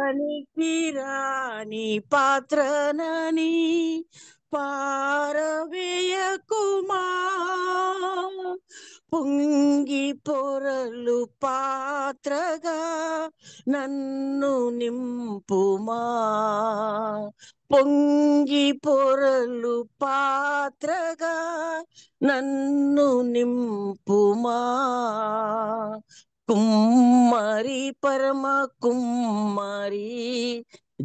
పనికిరాని పాత్రనని పారవేయకుమా, పొంగి పొరలు పాత్రగా నన్ను నింపుమా, పొంగి పొరలు పాత్రగా నన్ను నింపుమా. కుమ్మరి పరమ కుమ్మరి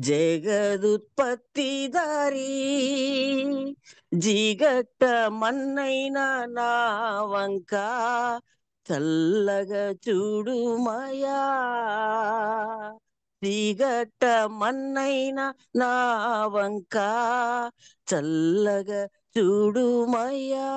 జగదుత్పత్తి దారి, జీగట్ట మన్నైన నా వంక చల్లగా చూడుమయా, జీగట్ట మన్నైన నా వంక చల్లగా చూడుమయా.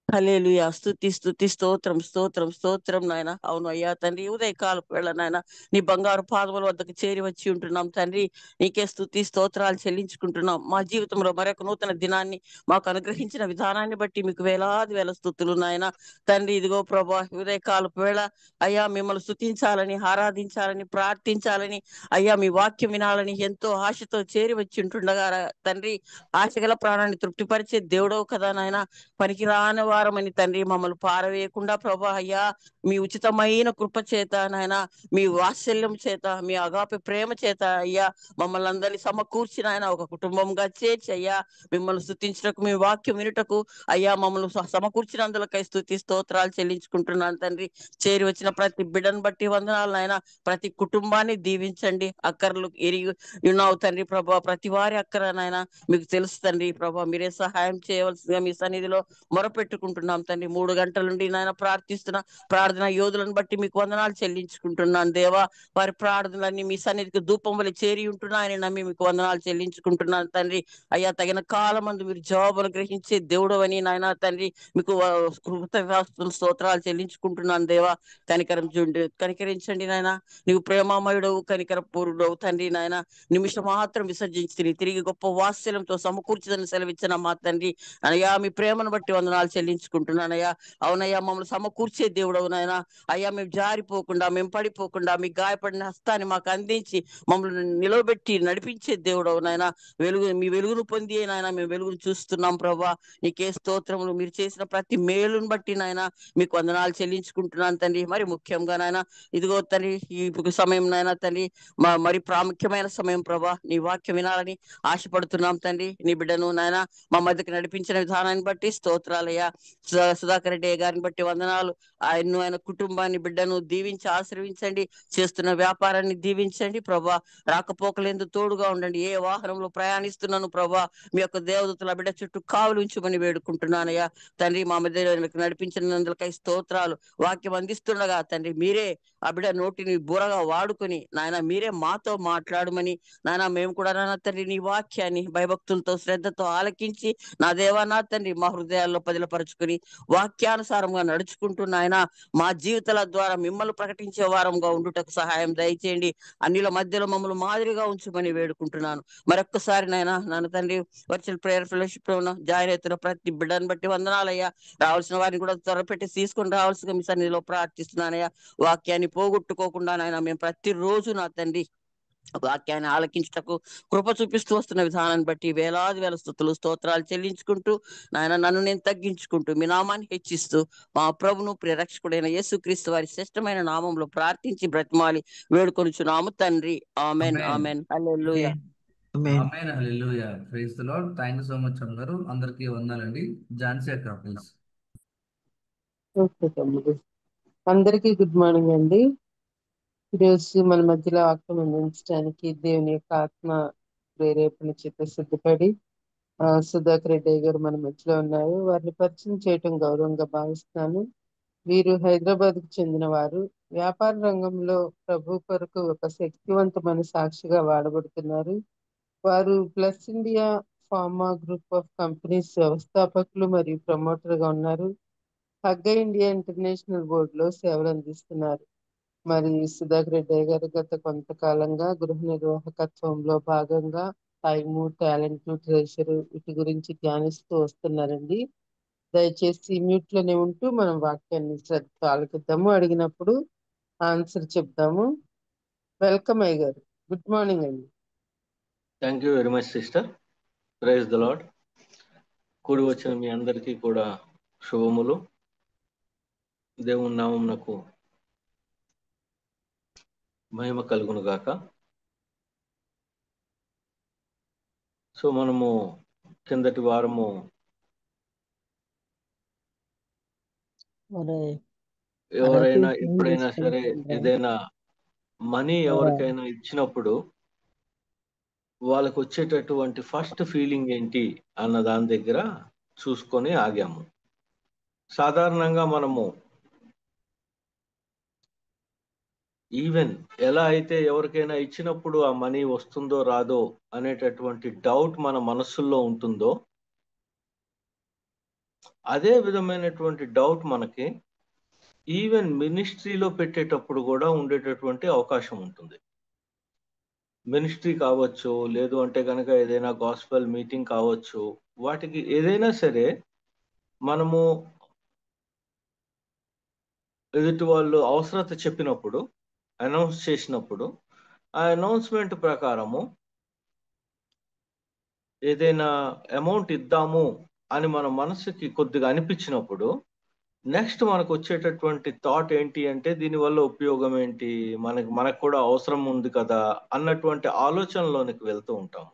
హల్లెలూయా. స్తుతి స్తుతి స్తోత్రం స్తోత్రం స్తోత్రం నాయన. అవును అయ్యా తండ్రి, ఉదయకాలపు వేళ నాయన నీ బంగారు పాదముల వద్దకు చేరి వచ్చి ఉంటున్నాం తండ్రి. నీకే స్తుతి స్తోత్రాలు చెల్లించుకుంటున్నాం. మా జీవితంలో మరొక నూతన దినాన్ని మాకు అనుగ్రహించిన విధానాన్ని బట్టి మీకు వేలాది వేల స్తుతులు నాయన. తండ్రి ఇదిగో ప్రభా, ఉదయకాలపు వేళ అయ్యా మిమ్మల్ని స్తుతించాలని, ఆరాధించాలని, ప్రార్థించాలని, అయ్యా మీ వాక్యం వినాలని ఎంతో ఆశతో చేరి వచ్చి ఉంటుండగా తండ్రి, ఆశగల ప్రాణాన్ని తృప్తిపరిచే దేవుడవు కదా నాయన. పనికి రాని వారమని తండ్రి మమ్మల్ని పారవేయకుండా ప్రభా అయ్యా మీ ఉచితమైన కృప చేత నాయన, మీ వాత్సల్యం చేత, మీ అగాపి ప్రేమ చేత అయ్యా మమ్మల్ని అందరినీ సమకూర్చిన ఆయన ఒక కుటుంబంగా చేర్చి అయ్యా మిమ్మల్ని స్తుతించటకు, మీ వాక్యం వినుటకు అయ్యా మమ్మల్ని సమకూర్చినందులకై స్తుతి స్తోత్రాలు చెల్లించుకుంటున్నాను తండ్రి. చేరి వచ్చిన ప్రతి బిడ్డను బట్టి వందనాలు నాయన. ప్రతి కుటుంబాన్ని దీవించండి. అక్కర్లు ఎరిగి ఉన్నావు తండ్రి ప్రభా, ప్రతి వారి అక్కర నాయన మీకు తెలుసు తండ్రి ప్రభా. మీరే సహాయం చేయవలసిందిగా మీ సన్నిధిలో మొరపెట్టుకుంటున్నాం తండ్రి. 3 గంటల నుండి నాయన ప్రార్థిస్తున్న ప్రార్థన యోధులను బట్టి మీకు వందనాలు చెల్లించుకుంటున్నాను దేవా. వారి ప్రార్థనలన్నీ మీ సన్నిధికి ధూపం వల్ల చేరి ఉంటున్నాయని నమ్మి మీకు వందనాలు చెల్లించుకుంటున్నాను తండ్రి. అయ్యా తగిన కాలమందు మీరు జవాబులు గ్రహించే దేవుడు అని నాయన తండ్రి మీకు కృతజ్ఞతాస్తుతులు స్తోత్రాలు చెల్లించుకుంటున్నాను దేవా. కనికరించండి నాయన. నీవు ప్రేమామయుడవు, కనికర పూర్వుడవు తండ్రి నాయన. నిమిషం మాత్రం విసర్జించి తిరిగి గొప్ప వాత్సల్యంతో సమకూర్చుదని సెలవిచ్చిన మా తండ్రి అయ్యా మీ ప్రేమను బట్టి వందనాలు చెల్లించుకుంటున్నానయ్యా. అవునయ్యా మమ్మల్ని సమకూర్చే దేవుడు అవునైనా అయ్యా. మేము జారిపోకుండా, మేము పడిపోకుండా మీ గాయపడిన హస్తాన్ని మాకు అందించి మమ్మల్ని నిలవబెట్టి నడిపించే దేవుడు అవునైనా. మీ వెలుగును పొంది నాయన మేము వెలుగును చూస్తున్నాం ప్రభా. నీకే స్తోత్రములు. మీరు చేసిన ప్రతి మేలును బట్టి నాయన మీకు వందనాలు చెల్లించుకుంటున్నాను తండ్రి. మరి ముఖ్యంగా నాయన ఇదిగో తండ్రి ఈ సమయం నాయన తండ్రి మరి ప్రాముఖ్యమైన సమయం ప్రభా. నీ వాక్యం వినాలని ఆశపడుతున్నాం తండ్రి. నీ బిడ్డను నాయన మా మధ్యకి నడిపించిన విధానాన్ని బట్టి స్తోత్రాలయ్యా. సుధాకర్ రెడ్డి గారిని బట్టి వందనాలు. ఆయన్ను, ఆయన కుటుంబాన్ని, బిడ్డను దీవించి ఆశీర్వించండి. చేస్తున్న వ్యాపారాన్ని దీవించండి ప్రభా. రాకపోకలేందు తోడుగా ఉండండి. ఏ వాహనంలో ప్రయాణిస్తున్నాను ప్రభా, మీ యొక్క దేవదూతల బిడ్డ చుట్టూ కావులు ఉంచమని వేడుకుంటున్నానయ్యా తండ్రి. మా మధ్య నడిపించినందులకై స్తోత్రాలు. వాక్యం అందిస్తుండగా తండ్రి మీరే ఆ బిడ్డ నోటిని బూరగా వాడుకొని నాయన మీరే మాతో మాట్లాడమని నాయన మేము కూడా నాన్న తండ్రి నీ వాక్యాన్ని భయభక్తులతో శ్రద్ధతో ఆలకించి నా దేవా నా తండ్రి మా హృదయాల్లో పదిలపరుచుకుని వాక్యానుసారంగా నడుచుకుంటూ నాయన మా జీవితాల ద్వారా మిమ్మల్ని ప్రకటించే వారంగా ఉండుటకు సహాయం దయచేయండి. అన్నిల మధ్యలో మమ్మల్ని మాదిరిగా ఉంచమని వేడుకుంటున్నాను. మరొక్కసారి నాన్న తండ్రి వర్చువల్ ప్రేయర్ ఫెలోషిప్ లో జాయిన్ అవుతున్న ప్రతి బిడ్డను బట్టి వందనాలయ్యా. రావాల్సిన వారిని కూడా త్వరపెట్టి తీసుకొని రావాల్సిన మీ సన్నిధిలో ప్రార్థిస్తున్నానయ్యా. వాక్యాన్ని పోగొట్టుకోకుండా నాయన మేము ప్రతిరోజు నా తండ్రి వాక్యాన్ని ఆలకించుటకు కృప చూపిస్తూ వస్తున్న విధానాన్ని బట్టి వేలాది వేల స్తుతులు స్తోత్రాలు చెల్లించుకుంటూ నాయన నన్ను నేను తగ్గించుకుంటూ మీ నామాన్ని హెచ్చిస్తూ మా ప్రభును ప్రియరక్షకుడైన యేసుక్రీస్తు వారి శ్రేష్టమైన నామంలో ప్రార్థించి బ్రతిమాలి వేడుకొనుచున్నాము తండ్రి. Amen amen. Amen. Hallelujah. Amen. Hallelujah. Praise the lord. Thank you so much అమ్మగారు. అందరికీ వందనాలండి. ఝాన్సీ అక్క ప్లీజ్. ఓకే తమ్ముడు. అందరికీ గుడ్ మార్నింగ్ అండి. ఈరోజు మన మధ్యలో వాక్యం అందించడానికి దేవుని యొక్క ఆత్మ ప్రేరేపణ చేత సిద్ధపడి సుధాకర్ రెడ్డి గారు మన మధ్యలో ఉన్నారు. వారిని పరిచయం చేయటం గౌరవంగా భావిస్తున్నాను. వీరు హైదరాబాద్ కు చెందిన వారు. వ్యాపార రంగంలో ప్రభు కొరకు ఒక శక్తివంతమైన సాక్షిగా వాడబడుతున్నారు. వారు plus India pharma group of companies వ్యవస్థాపకులు మరియు ప్రమోటర్ గా ఉన్నారు. హగ్గ ఇండియా ఇంటర్నేషనల్ బోర్డులో సేవలు అందిస్తున్నారు. మరి సుధాకర్ రెడ్డి గారు గత కొంతకాలంగా గృహ నిర్వాహకత్వంలో భాగంగా టైము, టాలెంట్, ట్రెషర్ వీటి గురించి ధ్యానిస్తూ వస్తున్నారండి. దయచేసి మ్యూట్ లోనే ఉంటూ మనం వాక్యాన్ని శ్రద్ధ ఆలకిద్దాము. అడిగినప్పుడు ఆన్సర్ చెప్దాము. వెల్కమ్ అయ్య గారు. గుడ్ మార్నింగ్ అండి. Thank you very much sister. Praise the lord. కూడి వచ్చిన మీ అందరికీ కూడా శుభములు. దేవుని నామమునకు మహిమ కలుగును గాక. సో మనము కిందటి వారము ఎవరైనా ఎప్పుడైనా సరే ఏదైనా మనీ ఎవరికైనా ఇచ్చినప్పుడు వాళ్ళకు వచ్చేటటువంటి ఫస్ట్ ఫీలింగ్ ఏంటి అన్న దాని దగ్గర చూసుకొని ఆగాము. సాధారణంగా మనము ఈవెన్ ఎలా అయితే ఎవరికైనా ఇచ్చినప్పుడు ఆ మనీ వస్తుందో రాదో అనేటటువంటి డౌట్ మన మనస్సుల్లో ఉంటుందో, అదే విధమైనటువంటి డౌట్ మనకి ఈవెన్ మినిస్ట్రీలో పెట్టేటప్పుడు కూడా ఉండేటటువంటి అవకాశం ఉంటుంది. మినిస్ట్రీ కావచ్చు, లేదు అంటే కనుక ఏదైనా గాస్పెల్ మీటింగ్ కావచ్చు, వాటికి ఏదైనా సరే మనము ఎదుటి వాళ్ళు అవసరత చెప్పినప్పుడు, అనౌన్స్ చేసినప్పుడు, ఆ అనౌన్స్మెంట్ ప్రకారము ఏదైనా అమౌంట్ ఇద్దాము అని మన మనసుకి కొద్దిగా అనిపించినప్పుడు, నెక్స్ట్ మనకు వచ్చేటటువంటి థాట్ ఏంటి అంటే దీనివల్ల ఉపయోగం ఏంటి, మనకు కూడా అవసరం ఉంది కదా అన్నటువంటి ఆలోచనలోనికి వెళ్తూ ఉంటాము.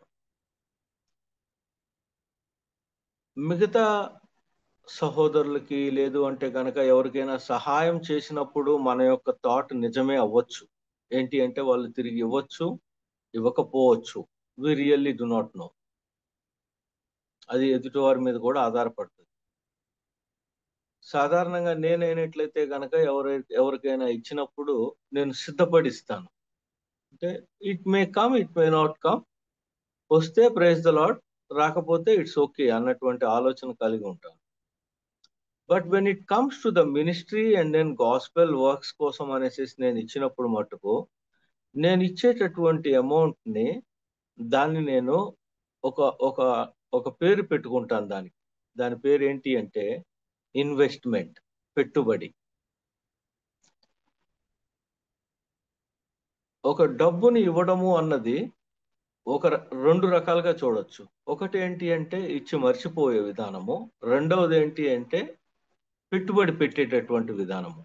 మిగతా సహోదరులకి లేదు అంటే కనుక ఎవరికైనా సహాయం చేసినప్పుడు మన యొక్క థాట్ నిజమే అవ్వచ్చు. ఏంటి అంటే వాళ్ళు తిరిగి ఇవ్వచ్చు, ఇవ్వకపోవచ్చు. We really do not know. అది ఎదుటివారి మీద కూడా ఆధారపడుతుంది. సాధారణంగా నేనైనట్లయితే కనుక ఎవరికైనా ఇచ్చినప్పుడు నేను సిద్ధపడిస్తాను. అంటే it may come, it may not come. వస్తే ప్రైజ్ ద లార్డ్, రాకపోతే ఇట్స్ ఓకే అన్నటువంటి ఆలోచన కలిగి ఉంటాను. But when it comes to the ministry and then gospel works కోసం అనేసి నేను ఇచ్చినప్పుడు మటుకు నేను ఇచ్చేటటువంటి అమౌంట్ని దాన్ని నేను ఒక ఒక ఒక పేరు పెట్టుకుంటాను దానికి. దాని పేరు ఏంటి అంటే ఇన్వెస్ట్మెంట్, పెట్టుబడి. ఒక డబ్బుని ఇవ్వడము అన్నది రెండు రకాలుగా చూడొచ్చు. ఒకటి ఏంటి అంటే ఇచ్చి మర్చిపోయే విధానము, రెండవది ఏంటి అంటే పెట్టుబడి పెట్టేటటువంటి విధానము,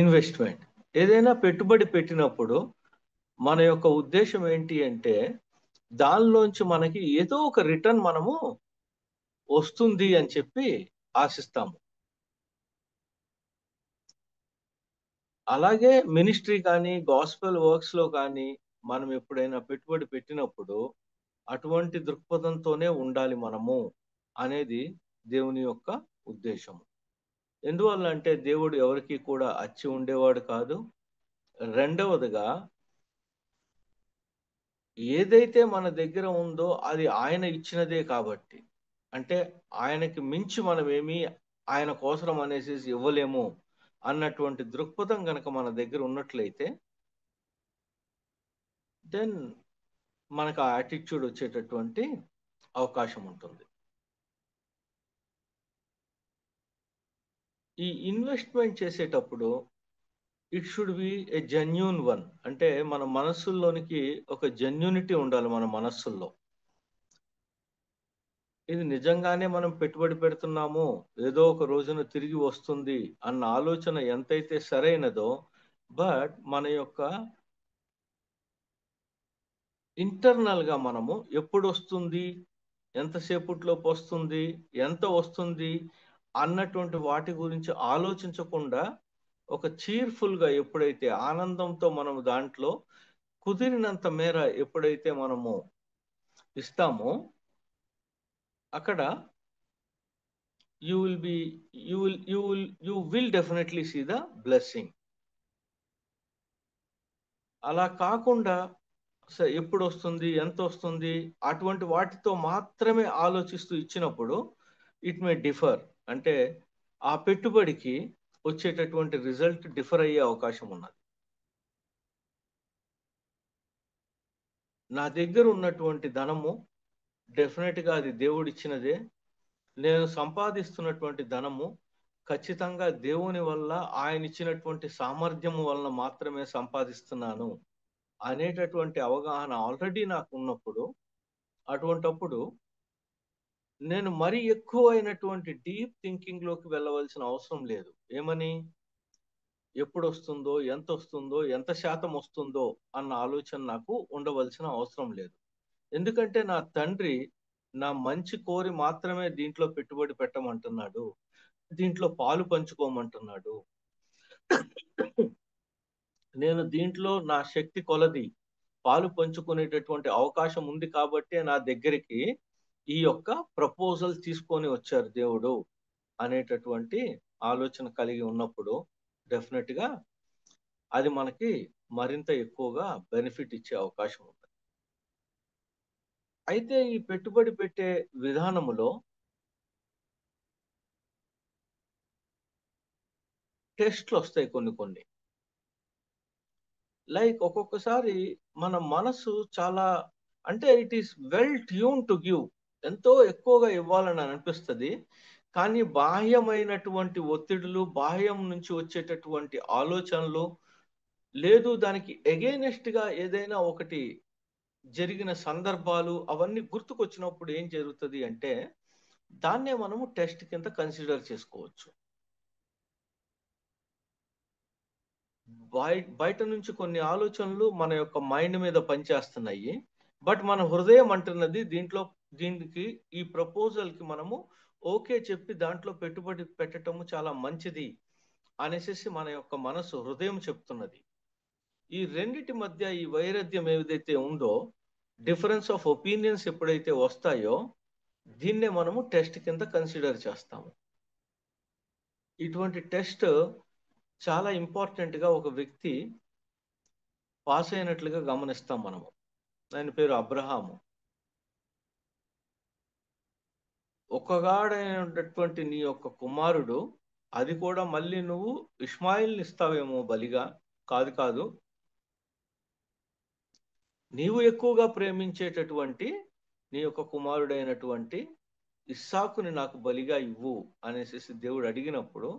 ఇన్వెస్ట్మెంట్. ఏదైనా పెట్టుబడి పెట్టినప్పుడు మన యొక్క ఉద్దేశం ఏంటి అంటే దానిలోంచి మనకి ఏదో ఒక రిటర్న్ మనము వస్తుంది అని చెప్పి ఆశిస్తాము. అలాగే మినిస్ట్రీ కానీ గాస్పెల్ వర్క్స్ లో కానీ మనం ఎప్పుడైనా పెట్టుబడి పెట్టినప్పుడు అటువంటి దృక్పథంతోనే ఉండాలి మనము అనేది దేవుని యొక్క ఉద్దేశం. ఎందువల్ల అంటే దేవుడు ఎవరికి కూడా అచ్చి ఉండేవాడు కాదు. రెండవదిగా ఏదైతే మన దగ్గర ఉందో అది ఆయన ఇచ్చినదే కాబట్టి, అంటే ఆయనకి మించి మనమేమి ఆయన కోసం అనేసి ఇవ్వలేము అన్నటువంటి దృక్పథం కనుక మన దగ్గర ఉన్నట్లయితే దెన్ మనకు ఆ యాటిట్యూడ్ వచ్చేటటువంటి అవకాశం ఉంటుంది. ఈ ఇన్వెస్ట్మెంట్ చేసేటప్పుడు it should be A genuine one. అంటే మన మనస్సుల్లోనికి ఒక జెన్యూనిటీ ఉండాలి మన మనస్సుల్లో. ఇది నిజంగానే మనం పెట్టుబడి పెడుతున్నామో ఏదో ఒక రోజున తిరిగి వస్తుంది అన్న ఆలోచన ఎంతైతే సరైనదో, బట్ మన యొక్క ఇంటర్నల్ గా మనము ఎప్పుడు వస్తుంది, ఎంతసేపట్లోపు వస్తుంది, ఎంత వస్తుంది అన్నటువంటి వాటి గురించి ఆలోచించకుండా ఒక చీర్ఫుల్ గా ఎప్పుడైతే ఆనందంతో మనం దాంట్లో కుదిరినంత మేర ఎప్పుడైతే మనము ఇస్తామో అక్కడ you will definitely see the blessing. అలా కాకుండా ఎప్పుడు వస్తుంది, ఎంత వస్తుంది అటువంటి వాటితో మాత్రమే ఆలోచిస్తూ ఇచ్చినప్పుడు ఇట్ మే డిఫర్. అంటే ఆ పెట్టుబడికి వచ్చేటటువంటి రిజల్ట్ డిఫర్ అయ్యే అవకాశం ఉన్నది. నా దగ్గర ఉన్నటువంటి ధనము డెఫినెట్ గా అది దేవుడిచ్చినదే. నేను సంపాదిస్తున్నటువంటి ధనము ఖచ్చితంగా దేవుని వల్ల, ఆయన ఇచ్చినటువంటి సామర్థ్యం వలన మాత్రమే సంపాదిస్తున్నాను అనేటటువంటి అవగాహన ఆల్రెడీ నాకు ఉన్నప్పుడు, అటువంటప్పుడు నేను మరీ ఎక్కువైనటువంటి డీప్ థింకింగ్ లోకి వెళ్ళవలసిన అవసరం లేదు. ఏమని, ఎప్పుడు వస్తుందో, ఎంత శాతం వస్తుందో అన్న ఆలోచన నాకు ఉండవలసిన అవసరం లేదు. ఎందుకంటే నా తండ్రి నా మంచి కోరి మాత్రమే దీంట్లో పెట్టుబడి పెట్టమంటున్నాడు, దీంట్లో పాలు పంచుకోమంటున్నాడు. నేను దీంట్లో నా శక్తి కొలది పాలు పంచుకునేటటువంటి అవకాశం ఉంది కాబట్టే నా దగ్గరికి ఈ యొక్క ప్రపోజల్ తీసుకొని వచ్చారు దేవుడు అనేటటువంటి ఆలోచన కలిగి ఉన్నప్పుడు డెఫినెట్ గా అది మనకి మరింత ఎక్కువగా బెనిఫిట్ ఇచ్చే అవకాశం ఉంది. అయితే ఈ పెట్టుబడి పెట్టే విధానములో టెస్ట్లు వస్తాయి కొన్ని. లైక్ ఒక్కొక్కసారి మన మనసు చాలా, అంటే it is well tune to give, ఎంతో ఎక్కువగా ఇవ్వాలని అనిపిస్తుంది. కానీ బాహ్యమైనటువంటి ఒత్తిడులు, బాహ్యం నుంచి వచ్చేటటువంటి ఆలోచనలు, లేదు దానికి ఎగైనెస్ట్ గా ఏదైనా ఒకటి జరిగిన సందర్భాలు అవన్నీ గుర్తుకొచ్చినప్పుడు ఏం జరుగుతుంది అంటే దాన్నే మనము టెస్ట్ కింద కన్సిడర్ చేసుకోవచ్చు. బయట నుంచి కొన్ని ఆలోచనలు మన యొక్క మైండ్ మీద పనిచేస్తున్నాయి. బట్ మన హృదయం అంటున్నది దీనికి ఈ ప్రపోజల్ కి మనము ఓకే చెప్పి దాంట్లో పెట్టుబడి పెట్టటము చాలా మంచిది అనేసి మన యొక్క మనసు, హృదయం చెప్తున్నది. ఈ రెండిటి మధ్య ఈ వైరుధ్యం ఏదైతే ఉందో, డిఫరెన్స్ ఆఫ్ ఒపీనియన్స్ ఎప్పుడైతే వస్తాయో దీన్నే మనము టెస్ట్ కింద కన్సిడర్ చేస్తాము. ఇటువంటి టెస్ట్ చాలా ఇంపార్టెంట్ గా ఒక వ్యక్తి పాస్ అయినట్లుగా గమనిస్తాం మనము. ఆయన పేరు అబ్రహాము. ఒక్కగాడైనటువంటి నీ యొక్క కుమారుడు, అది కూడా మళ్ళీ నువ్వు ఇష్మాయిల్ని ఇస్తావేమో బలిగా, కాదు, నీవు ఎక్కువగా ప్రేమించేటటువంటి నీ యొక్క కుమారుడైనటువంటి ఇస్సాకుని నాకు బలిగా ఇవ్వు అనేసి దేవుడు అడిగినప్పుడు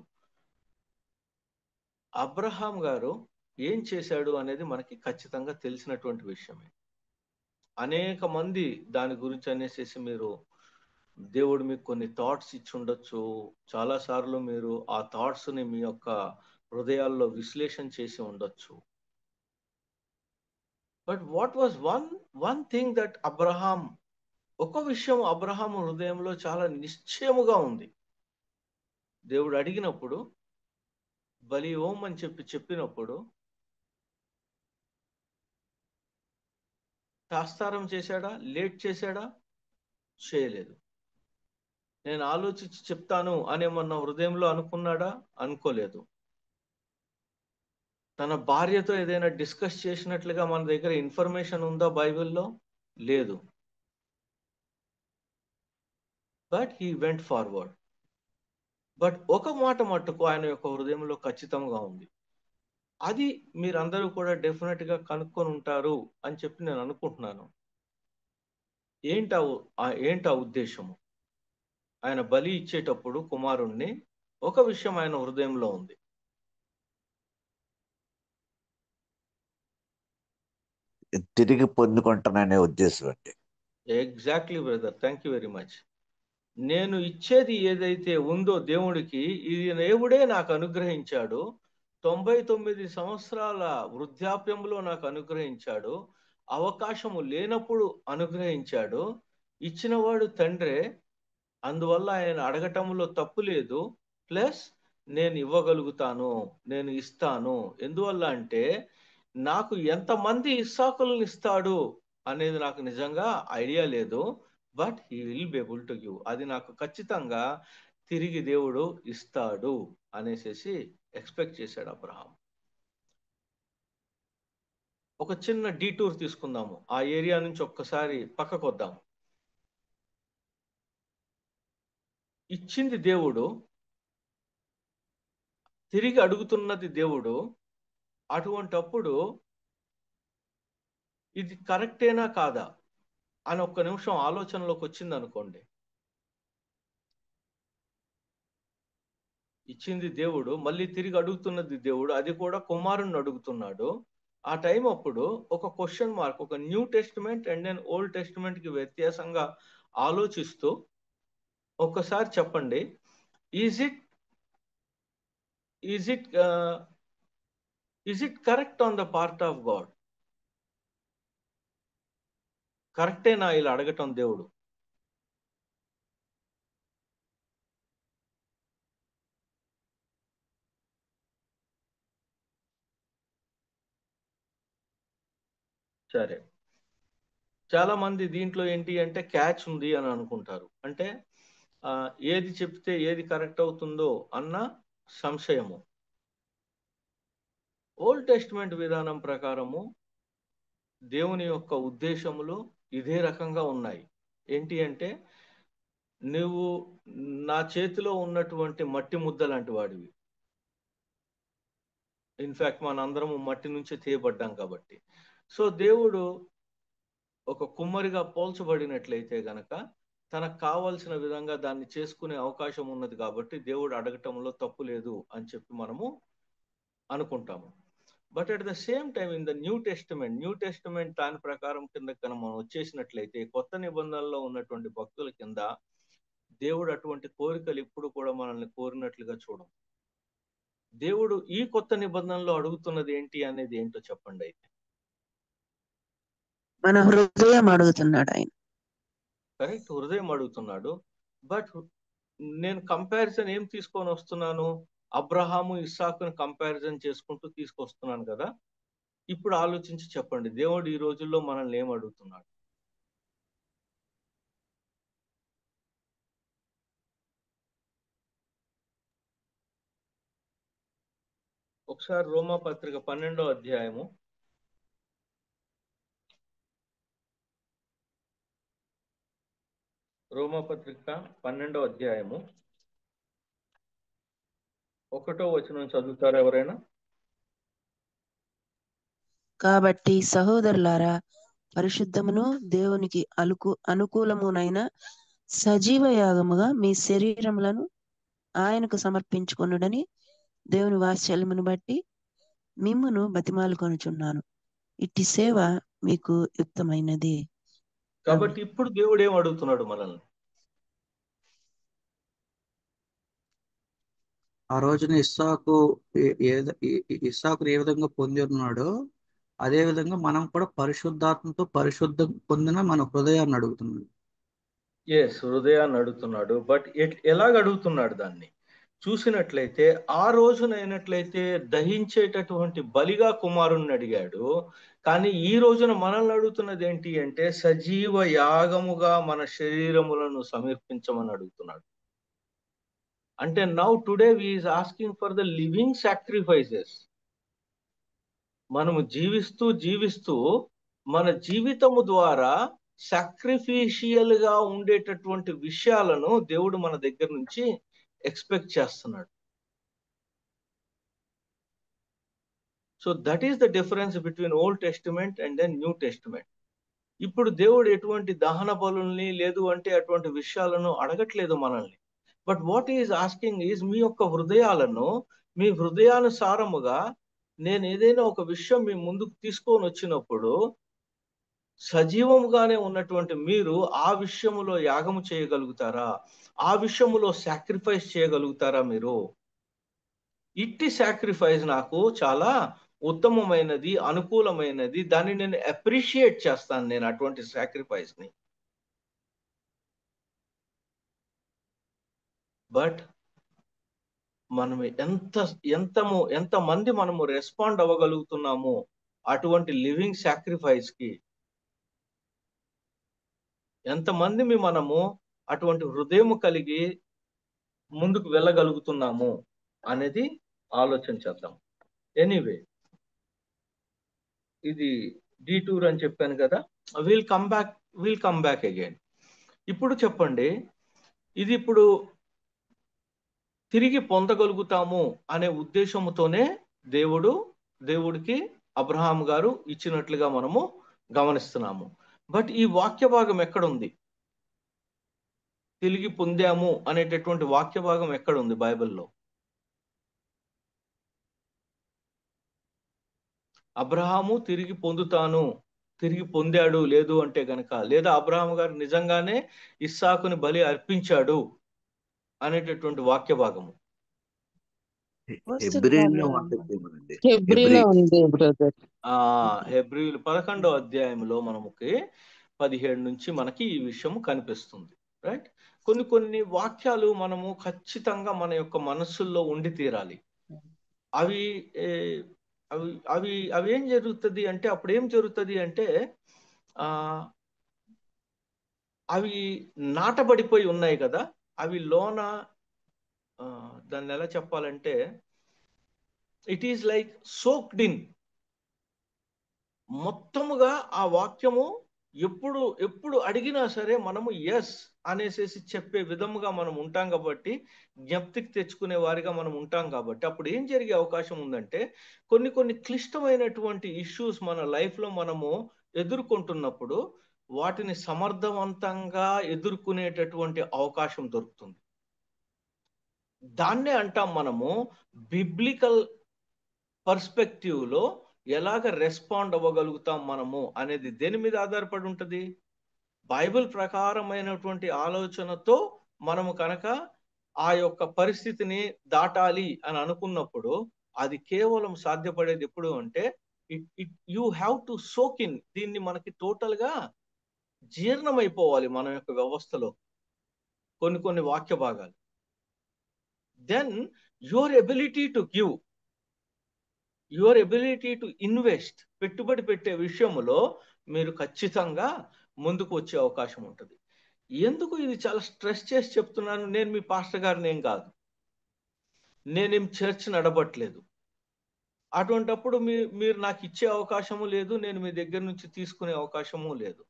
అబ్రహాం గారు ఏం చేశాడు అనేది మనకి ఖచ్చితంగా తెలిసినటువంటి విషయమే. అనేక మంది దాని గురించి అనేసి మీరు, దేవుడు మీకు కొన్ని థాట్స్ ఇచ్చి ఉండొచ్చు. చాలా సార్లు మీరు ఆ థాట్స్ ని మీ యొక్క హృదయాల్లో విశ్లేషణ చేసి ఉండొచ్చు. But what was one thing that Abraham, ఒక విషయం అబ్రహాం హృదయంలో చాలా నిశ్చయముగా ఉంది. దేవుడు అడిగినప్పుడు బలి ఓం అని చెప్పినప్పుడు తాస్తారం చేశాడా, లేట్ చేశాడా? చేయలేదు. నేను ఆలోచించి చెప్తాను అనేమన్నా హృదయంలో అనుకున్నాడా? అనుకోలేదు. తన భార్యతో ఏదైనా డిస్కస్ చేసినట్లుగా మన దగ్గర ఇన్ఫర్మేషన్ ఉందా బైబిల్లో? లేదు. But he went forward. But ఒక మాట మట్టుకు ఆయన యొక్క హృదయంలో ఖచ్చితంగా ఉంది. అది మీరందరూ కూడా డెఫినెట్ గా కనుక్కొని ఉంటారు అని చెప్పి నేను అనుకుంటున్నాను. ఏంటా ఉద్దేశము? ఆయన బలి ఇచ్చేటప్పుడు కుమారుణ్ణి, ఒక విషయం ఆయన హృదయంలో ఉంది. తిరిగి పొందుకుంటాననే ఉద్దేశం అండి. Exactly brother, thank you very much. నేను ఇచ్చేది ఏదైతే ఉందో దేవుడికి, ఇది దేవుడే నాకు అనుగ్రహించాడు. 99 సంవత్సరాల వృద్ధాప్యంలో నాకు అనుగ్రహించాడు. అవకాశము లేనప్పుడు అనుగ్రహించాడు. ఇచ్చినవాడు తండ్రే, అందువల్ల ఆయన అడగటంలో తప్పు లేదు. ప్లస్ నేను ఇవ్వగలుగుతాను, నేను ఇస్తాను. ఎందువల్ల అంటే నాకు ఎంతమంది ఇస్సాకులను ఇస్తాడు అనేది నాకు నిజంగా ఐడియా లేదు. But he will be able to give, అది నాకు ఖచ్చితంగా తిరిగి దేవుడు ఇస్తాడు అనేసి ఎక్స్పెక్ట్ చేశాడు అబ్రహాం. ఒక చిన్న డీటూర్ తీసుకుందాము, ఆ ఏరియా నుంచి ఒక్కసారి పక్కకు వద్దాము. ఇచ్చింది దేవుడు, తిరిగి అడుగుతున్నది దేవుడు. అటువంటప్పుడు ఇది కరెక్టేనా కాదా అని ఒక్క నిమిషం ఆలోచనలోకి వచ్చింది అనుకోండి. ఇచ్చింది దేవుడు, మళ్ళీ తిరిగి అడుగుతున్నది దేవుడు, అది కూడా కుమారుణ్ణి అడుగుతున్నాడు. ఆ టైం అప్పుడు ఒక క్వశ్చన్ మార్క్, ఒక new testament and then old testament కి వ్యత్యాసంగా ఆలోచిస్తూ ఒక్కసారి చెప్పండి, is it is it is it correct on the part of God? కరెక్టేనా ఇలా అడగటం దేవుడు? సరే, చాలా మంది దీంట్లో ఏంటి అంటే క్యాచ్ ఉంది అని అనుకుంటారు. అంటే ఏది చెప్తే ఏది కరెక్ట్ అవుతుందో అన్న సంశయము. ఓల్డ్ టెస్టిమెంట్ విధానం ప్రకారము దేవుని యొక్క ఉద్దేశములు ఇదే రకంగా ఉన్నాయి. ఏంటి అంటే, నువ్వు నా చేతిలో ఉన్నటువంటి మట్టి ముద్ద లాంటి వాడివి. ఇన్ఫాక్ట్ మనందరము మట్టి నుంచి తీయబడ్డాం కాబట్టి. సో దేవుడు ఒక కుమ్మరిగా పోల్చబడినట్లయితే గనక తనకు కావాల్సిన విధంగా దాన్ని చేసుకునే అవకాశం ఉన్నది కాబట్టి దేవుడు అడగటంలో తప్పు లేదు అని చెప్పి మనము అనుకుంటాము. But at the same time in the new testament దాని ప్రకారం కింద కనుక మనం వచ్చేసినట్లయితే, కొత్త నిబంధనలో ఉన్నటువంటి భక్తుల కింద దేవుడు అటువంటి కోరికలు ఇప్పుడు కూడా మనల్ని కోరినట్లుగా చూడం. దేవుడు ఈ కొత్త నిబంధనలో అడుగుతున్నది ఏంటి అనేది ఏంటో చెప్పండి. అయితే మన హృదయం అడుగుతున్నాడు ఆయన. కరెక్ట్, హృదయం అడుగుతున్నాడు. బట్ నేను కంపారిజన్ ఏం తీసుకొని వస్తున్నాను? అబ్రహాము ఇస్సాకుని కంపారిజన్ చేసుకుంటూ తీసుకొస్తున్నాను కదా. ఇప్పుడు ఆలోచించి చెప్పండి, దేవుడు ఈ రోజుల్లో మనల్ని ఏం అడుగుతున్నాడు? ఒకసారి రోమాపత్రిక 12వ అధ్యాయము రోమాపత్రిక 12వ అధ్యాయము 1వ వచనం చదువుతారు ఎవరైనా? కాబట్టి సహోదరులారా, పరిశుద్ధమును దేవునికి అనుకూలమునైన సజీవ యాగముగా మీ శరీరములను ఆయనకు సమర్పించుకొనుడని దేవుని వాత్సల్యమును బట్టి మిమ్మును బతిమాలుకొనుచున్నాను. ఇట్టి సేవ మీకు యుక్తమైనది. కాబట్టి ఇప్పుడు దేవుడు ఏం అడుగుతున్నాడు మనల్ని? ఆ రోజున ఇస్సాకును ఏ విధంగా పొంది ఉన్నాడో అదే విధంగా మనం కూడా పరిశుద్ధాత్మతో పరిశుద్ధం పొందిన మన హృదయాన్ని అడుగుతున్నాడు. హృదయాన్ని అడుగుతున్నాడు. బట్ ఎలాగ అడుగుతున్నాడు దాన్ని చూసినట్లయితే, ఆ రోజునైనట్లయితే దహించేటటువంటి బలిగా కుమారుణ్ణి అడిగాడు. కానీ ఈ రోజున మనల్ని అడుగుతున్నది ఏంటి అంటే, సజీవ యాగముగా మన శరీరములను సమర్పించమని అడుగుతున్నాడు. అంటే now today we is asking for the living sacrifices. మనము జీవిస్తూ మన జీవితము ద్వారా సాక్రిఫిషియల్ గా ఉండేటటువంటి విషయాలను దేవుడు మన దగ్గర నుంచి ఎక్స్పెక్ట్ చేస్తున్నాడు. So that is the difference between old testament and then new testament. ఇప్పుడు దేవుడు ఎటువంటి దహన బలుల్ని లేదు అంటే అటువంటి విషయాలను అడగట్లేదు మనల్ని. But what is asking is మీ యొక్క హృదయాలను, మీ హృదయానుసారముగా నేను ఏదైనా ఒక విషయం మీ ముందుకు తీసుకొని వచ్చినప్పుడు సజీవముగానే ఉన్నటువంటి మీరు ఆ విషయములో యాగము చేయగలుగుతారా? ఆ విషయములో సాక్రిఫైస్ చేయగలుగుతారా మీరు? ఇట్టి సాక్రిఫైస్ నాకు చాలా ఉత్తమమైనది, అనుకూలమైనది, దాన్ని నేను అప్రిషియేట్ చేస్తాను, నేను అటువంటి సాక్రిఫైస్ ని. బట్ మనం ఎంతమంది మనము రెస్పాండ్ అవ్వగలుగుతున్నాము అటువంటి లివింగ్ సాక్రిఫైస్ కి? ఎంతమంది మనము అటువంటి హృదయం కలిగి ముందుకు వెళ్ళగలుగుతున్నాము అనేది ఆలోచన చేద్దాం. ఎనీవే, ఇది డీటూర్ అని చెప్పాను కదా. Will come back again. ఇప్పుడు చెప్పండి, ఇది ఇప్పుడు తిరిగి పొందగలుగుతాము అనే ఉద్దేశముతోనే దేవుడికి అబ్రహాం గారు ఇచ్చినట్లుగా మనము గమనిస్తున్నాము. బట్ ఈ వాక్య భాగం ఎక్కడుంది? తిరిగి పొందాము అనేటటువంటి వాక్య భాగం ఎక్కడుంది బైబిల్లో? అబ్రహాము తిరిగి పొందాడు లేదు అంటే గనక, లేదా అబ్రహాము గారు నిజంగానే ఇస్సాకుని బలి అర్పించాడు అనేటటువంటి వాక్య భాగము. హెబ్రీలో ఉంటుంది. హెబ్రీలో ఉంది బ్రదర్. హెబ్రీయులు 11వ అధ్యాయంలో మనకి 17 నుంచి మనకి ఈ విషయం కనిపిస్తుంది. రైట్. కొన్ని వాక్యాలు మనము ఖచ్చితంగా మన యొక్క మనస్సుల్లో ఉండి తీరాలి. అవి అవి అవి అవి ఏం జరుగుతుంది అంటే, అప్పుడు ఏం జరుగుతుంది అంటే అవి నాటబడిపోయి ఉన్నాయి కదా, అవి లోన దాన్ని ఎలా చెప్పాలంటే, it is like soaked in. మొత్తముగా ఆ వాక్యము ఎప్పుడు అడిగినా సరే మనము ఎస్ అనేసేసి చెప్పే విధముగా మనం ఉంటాం కాబట్టి, జ్ఞప్తికి తెచ్చుకునే వారిగా మనం ఉంటాం కాబట్టి, అప్పుడు ఏం జరిగే అవకాశం ఉందంటే, కొన్ని క్లిష్టమైనటువంటి ఇష్యూస్ మన లైఫ్లో మనము ఎదుర్కొంటున్నప్పుడు వాటిని సమర్థవంతంగా ఎదుర్కొనేటటువంటి అవకాశం దొరుకుతుంది. దాన్నే అంటాం మనము బిబ్లికల్ పర్స్పెక్టివ్లో ఎలాగ రెస్పాండ్ అవ్వగలుగుతాం మనము అనేది దేని మీద ఆధారపడి ఉంటుంది? బైబిల్ ప్రకారమైనటువంటి ఆలోచనతో మనము కనుక ఆ యొక్క పరిస్థితిని దాటాలి అని అనుకున్నప్పుడు అది కేవలం సాధ్యపడేది ఎప్పుడు అంటే, you have to soak in. దీన్ని మనకి టోటల్గా జీర్ణమైపోవాలి మన యొక్క వ్యవస్థలో కొన్ని వాక్య భాగాలు. Then your ability to give, your ability to invest, పెట్టుబడి పెట్టే విషయంలో మీరు ఖచ్చితంగా ముందుకు వచ్చే అవకాశం ఉంటుంది. ఎందుకు ఇది చాలా స్ట్రెస్ చేసి చెప్తున్నాను? నేను మీ పాస్టర్ గారిని ఏం కాదు, నేనేం చర్చ్ నడపట్లేదు. అటువంటప్పుడు మీరు నాకు ఇచ్చే అవకాశము లేదు, నేను మీ దగ్గర నుంచి తీసుకునే అవకాశము లేదు.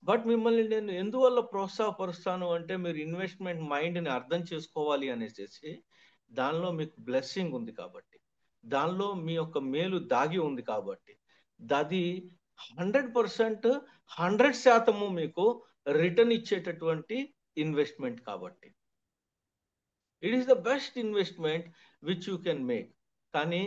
బట్ మిమ్మల్ని నేను ఎందువల్ల ప్రోత్సాహపరుస్తాను అంటే, మీరు ఇన్వెస్ట్మెంట్ మైండ్ని అర్థం చేసుకోవాలి అనేసి, దానిలో మీకు బ్లెస్సింగ్ ఉంది కాబట్టి, దానిలో మీ యొక్క మేలు దాగి ఉంది కాబట్టి, అది 100% 100% మీకు రిటర్న్ ఇచ్చేటటువంటి ఇన్వెస్ట్మెంట్ కాబట్టి, it is the best investment which you can make. కానీ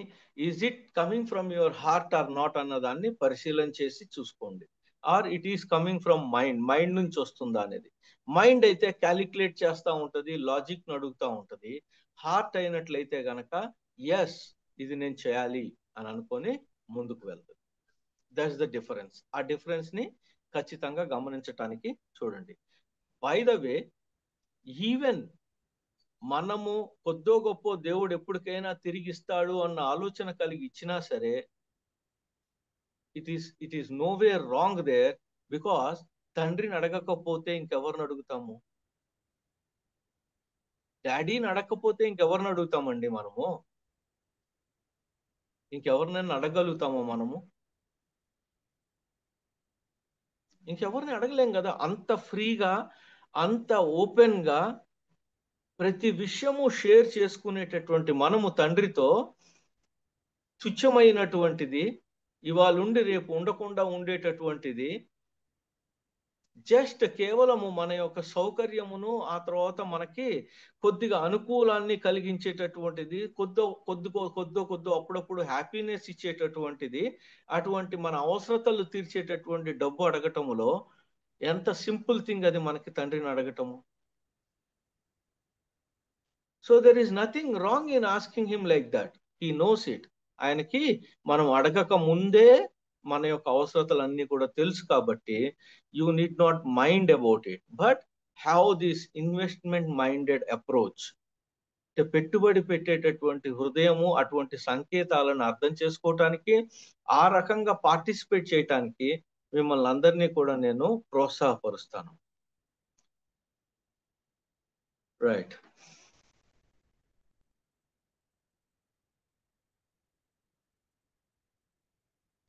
is it coming from your heart or not అన్నదాన్ని పరిశీలన చేసి చూసుకోండి. Or it is coming from mind నుంచి వస్తుందా అనేది. మైండ్ అయితే క్యాలిక్యులేట్ చేస్తూ ఉంటుంది, లాజిక్ అడుగుతూ ఉంటుంది. హార్ట్ అయినట్లయితే గనక ఎస్ ఇది నేను చేయాలి అని అనుకొని ముందుకు వెళ్తుంది. That's the difference. ఆ డిఫరెన్స్ ని ఖచ్చితంగా గమనించటానికి చూడండి. బై ద వే, ఈవెన్ మనము కొద్దో గొప్ప దేవుడు ఎప్పటికైనా తిరిగిస్తాడు అన్న ఆలోచన కలిగి ఇచ్చినా సరే, it is no way wrong there. Because తండ్రిని అడగకపోతే ఇంకెవరిని అడుగుతాము? డాడీని అడగకపోతే ఇంకెవరిని అడుగుతామండి మనము? ఇంకెవరినైనా అడగలుగుతామో మనము? ఇంకెవరిని అడగలేం కదా. అంత ఫ్రీగా, అంత ఓపెన్ గా ప్రతి విషయము షేర్ చేసుకునేటటువంటి మనము తండ్రితో తుచ్చమైనటువంటిది, ఇవాళ ఉండి రేపు ఉండకుండా ఉండేటటువంటిది, జస్ట్ కేవలము మన యొక్క సౌకర్యమును, ఆ తర్వాత మనకి కొద్దిగా అనుకూలాన్ని కలిగించేటటువంటిది, కొద్దో అప్పుడప్పుడు హ్యాపీనెస్ ఇచ్చేటటువంటిది, అటువంటి మన అవసరతలు తీర్చేటటువంటి డబ్బు అడగటములో ఎంత సింపుల్ థింగ్ అది మనకి తండ్రిని అడగటము. So there is nothing wrong in asking him like that. He knows it. ఆయనకి మనం అడగక ముందే మన యొక్క అవసరతలన్నీ కూడా తెలుసు కాబట్టి, you need not mind about it, but have this investment minded approach. అంటే పెట్టుబడి పెట్టేటటువంటి హృదయము, అటువంటి సంకేతాలను అర్థం చేసుకోవటానికి, ఆ రకంగా పార్టిసిపేట్ చేయటానికి మిమ్మల్ని అందరినీ కూడా నేను ప్రోత్సాహపరుస్తాను. రైట్.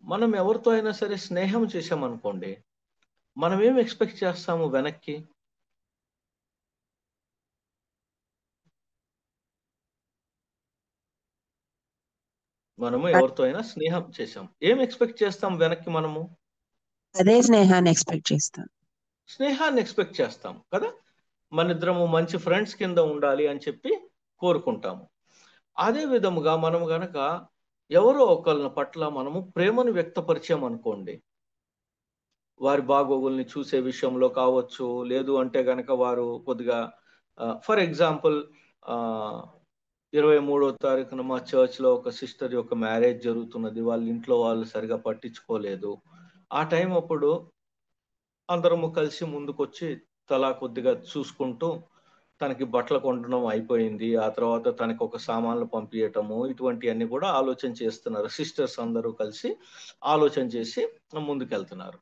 మనం ఎవరితో అయినా సరే స్నేహం చేసామనుకోండి, మనం ఏం ఎక్స్పెక్ట్ చేస్తాము వెనక్కి? మనము ఎవరితో అయినా స్నేహం చేసాం, ఏం ఎక్స్పెక్ట్ చేస్తాం వెనక్కి? మనము అదే స్నేహాన్ని ఎక్స్పెక్ట్ చేస్తాం. స్నేహాన్ని ఎక్స్పెక్ట్ చేస్తాం కదా. మన ఇద్దరము మంచి ఫ్రెండ్స్ కింద ఉండాలి అని చెప్పి కోరుకుంటాము. అదే విధముగా మనం గనక ఎవరో ఒకళ్ళ పట్ల మనము ప్రేమను వ్యక్తపరిచామనుకోండి, వారి బాగోగుల్ని చూసే విషయంలో కావచ్చు, లేదు అంటే గనక వారు కొద్దిగా ఫర్ ఎగ్జాంపుల్ 23వ తారీఖున మా చర్చ్లో ఒక సిస్టర్ యొక్క మ్యారేజ్ జరుగుతున్నది. వాళ్ళ ఇంట్లో వాళ్ళు సరిగా పట్టించుకోలేదు. ఆ టైం అప్పుడు అందరము కలిసి ముందుకొచ్చి తలా కొద్దిగా చూసుకుంటూ తనకి బట్టలు కొనడం అయిపోయింది. ఆ తర్వాత తనకి ఒక సామాన్లు పంపియటము, ఇటువంటివన్నీ కూడా ఆలోచన చేస్తున్నారు. సిస్టర్స్ అందరూ కలిసి ఆలోచన చేసి ముందుకెళ్తున్నారు.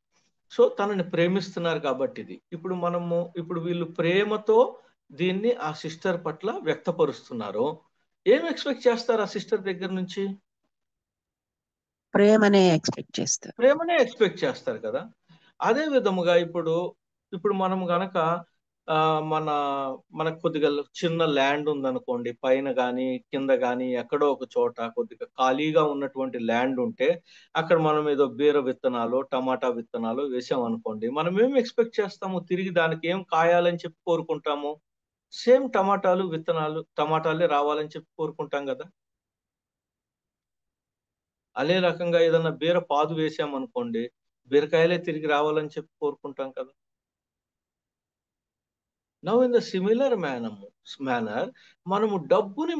సో తనని ప్రేమిస్తున్నారు కాబట్టి ఇది. ఇప్పుడు వీళ్ళు ప్రేమతో దీన్ని ఆ సిస్టర్ పట్ల వ్యక్తపరుస్తున్నారు. ఏం ఎక్స్పెక్ట్ చేస్తారు ఆ సిస్టర్ దగ్గర నుంచి? ప్రేమనే ఎక్స్పెక్ట్ చేస్తారు. ప్రేమనే ఎక్స్పెక్ట్ చేస్తారు కదా. అదే విధముగా ఇప్పుడు మనం గనక మనకు కొద్దిగా చిన్న ల్యాండ్ ఉందనుకోండి, పైన కానీ కింద కానీ ఎక్కడో ఒక చోట కొద్దిగా ఖాళీగా ఉన్నటువంటి ల్యాండ్ ఉంటే అక్కడ మనం ఏదో బీర విత్తనాలు, టమాటా విత్తనాలు వేసామనుకోండి, మనం ఏం ఎక్స్పెక్ట్ చేస్తాము? తిరిగి దానికి ఏం కాయాలని చెప్పి కోరుకుంటాము? సేమ్ టమాటాలే రావాలని చెప్పి కోరుకుంటాం కదా. అదే రకంగా ఏదన్నా బీర పాదు వేసామనుకోండి, బీరకాయలే తిరిగి రావాలని చెప్పి కోరుకుంటాం కదా. Now in the similar manner మనము డబ్బుని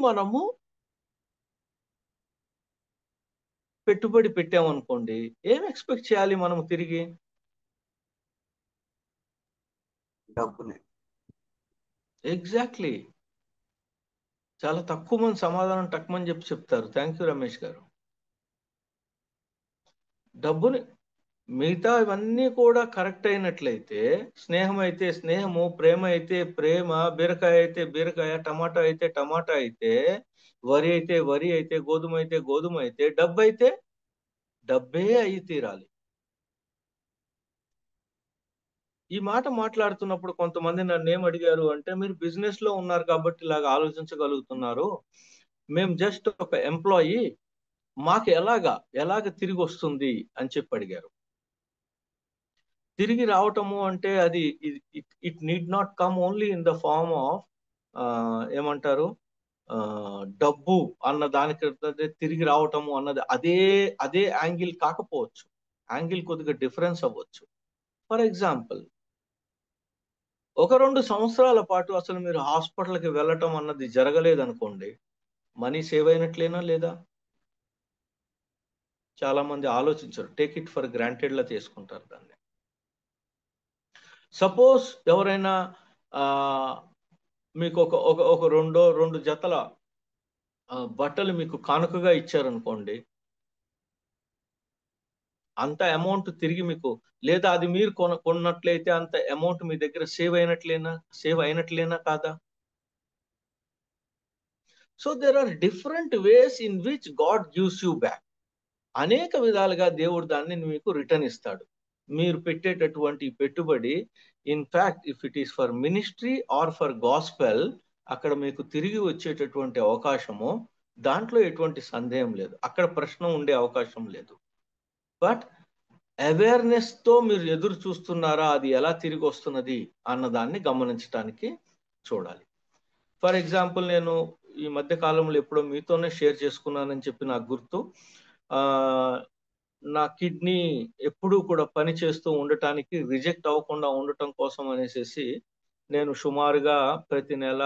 పెట్టుబడి పెట్టామనుకోండి, ఏం ఎక్స్పెక్ట్ చేయాలి మనము తిరిగి? డబ్బుని. ఎగ్జాక్ట్లీ. చాలా తక్కువ మంది సమాధానం టక్మని చెప్తారు. థ్యాంక్ యూ రమేష్ గారు. డబ్బుని, మిగతా ఇవన్నీ కూడా కరెక్ట్ అయినట్లయితే, స్నేహం అయితే స్నేహము, ప్రేమ అయితే ప్రేమ, బీరకాయ అయితే బీరకాయ, టమాటా అయితే టమాటా అయితే, వరి అయితే వరి అయితే, గోధుమ అయితే గోధుమ అయితే, డబ్బు అయితే డబ్బే అయి తీరాలి. ఈ మాట మాట్లాడుతున్నప్పుడు కొంతమంది నన్ను ఏం అడిగారు అంటే, మీరు బిజినెస్ లో ఉన్నారు కాబట్టి ఇలాగ ఆలోచించగలుగుతున్నారు, మేము జస్ట్ ఒక ఎంప్లాయీ, మాకు ఎలాగ తిరిగి వస్తుంది అని చెప్పి అడిగారు. తిరిగి రావటము అంటే అది it need not come only in the form of ఏమంటారు, డబ్బు అన్న దానికి తిరిగి రావటము అన్నది అదే యాంగిల్ కాకపోవచ్చు. యాంగిల్ కొద్దిగా డిఫరెన్స్ అవ్వచ్చు. ఫర్ ఎగ్జాంపుల్, 1-2 సంవత్సరాల పాటు అసలు మీరు హాస్పిటల్కి వెళ్ళటం అన్నది జరగలేదనుకోండి, మనీ సేవ్ అయినట్లేనా లేదా? చాలా మంది ఆలోచించరు, టేక్ ఇట్ ఫర్ గ్రాంటెడ్ లా చేసుకుంటారు దాన్ని. సపోజ్ ఎవరైనా మీకు ఒక రెండు జతల బట్టలు మీకు కానుకగా ఇచ్చారనుకోండి, అంత అమౌంట్ తిరిగి మీకు, లేదా అది మీరు కొన్నట్లయితే అంత అమౌంట్ మీ దగ్గర సేవ్ అయినట్లేనా కాదా? So there are different ways in which God gives you back. అనేక విధాలుగా దేవుడు దాన్ని మీకు రిటర్న్ ఇస్తాడు. మీరు పెట్టేటటువంటి పెట్టుబడి, in fact if it is for ministry or for gospel, అక్కడ మీకు తిరిగి వచ్చేటటువంటి అవకాశము, దాంట్లో ఎటువంటి సందేహం లేదు, అక్కడ ప్రశ్న ఉండే అవకాశం లేదు. బట్ అవేర్నెస్ తో మీరు ఎదురు చూస్తున్నారా, అది ఎలా తిరిగి వస్తున్నది అన్నదాన్ని గమనించడానికి చూడాలి. ఫర్ ఎగ్జాంపుల్, నేను ఈ మధ్య కాలంలో ఎప్పుడో మీతోనే షేర్ చేసుకున్నానని చెప్పి నాకు గుర్తు. నా కిడ్నీ ఎప్పుడూ కూడా పని చేస్తూ ఉండటానికి, రిజెక్ట్ అవ్వకుండా ఉండటం కోసం అనేసి నేను సుమారుగా ప్రతి నెల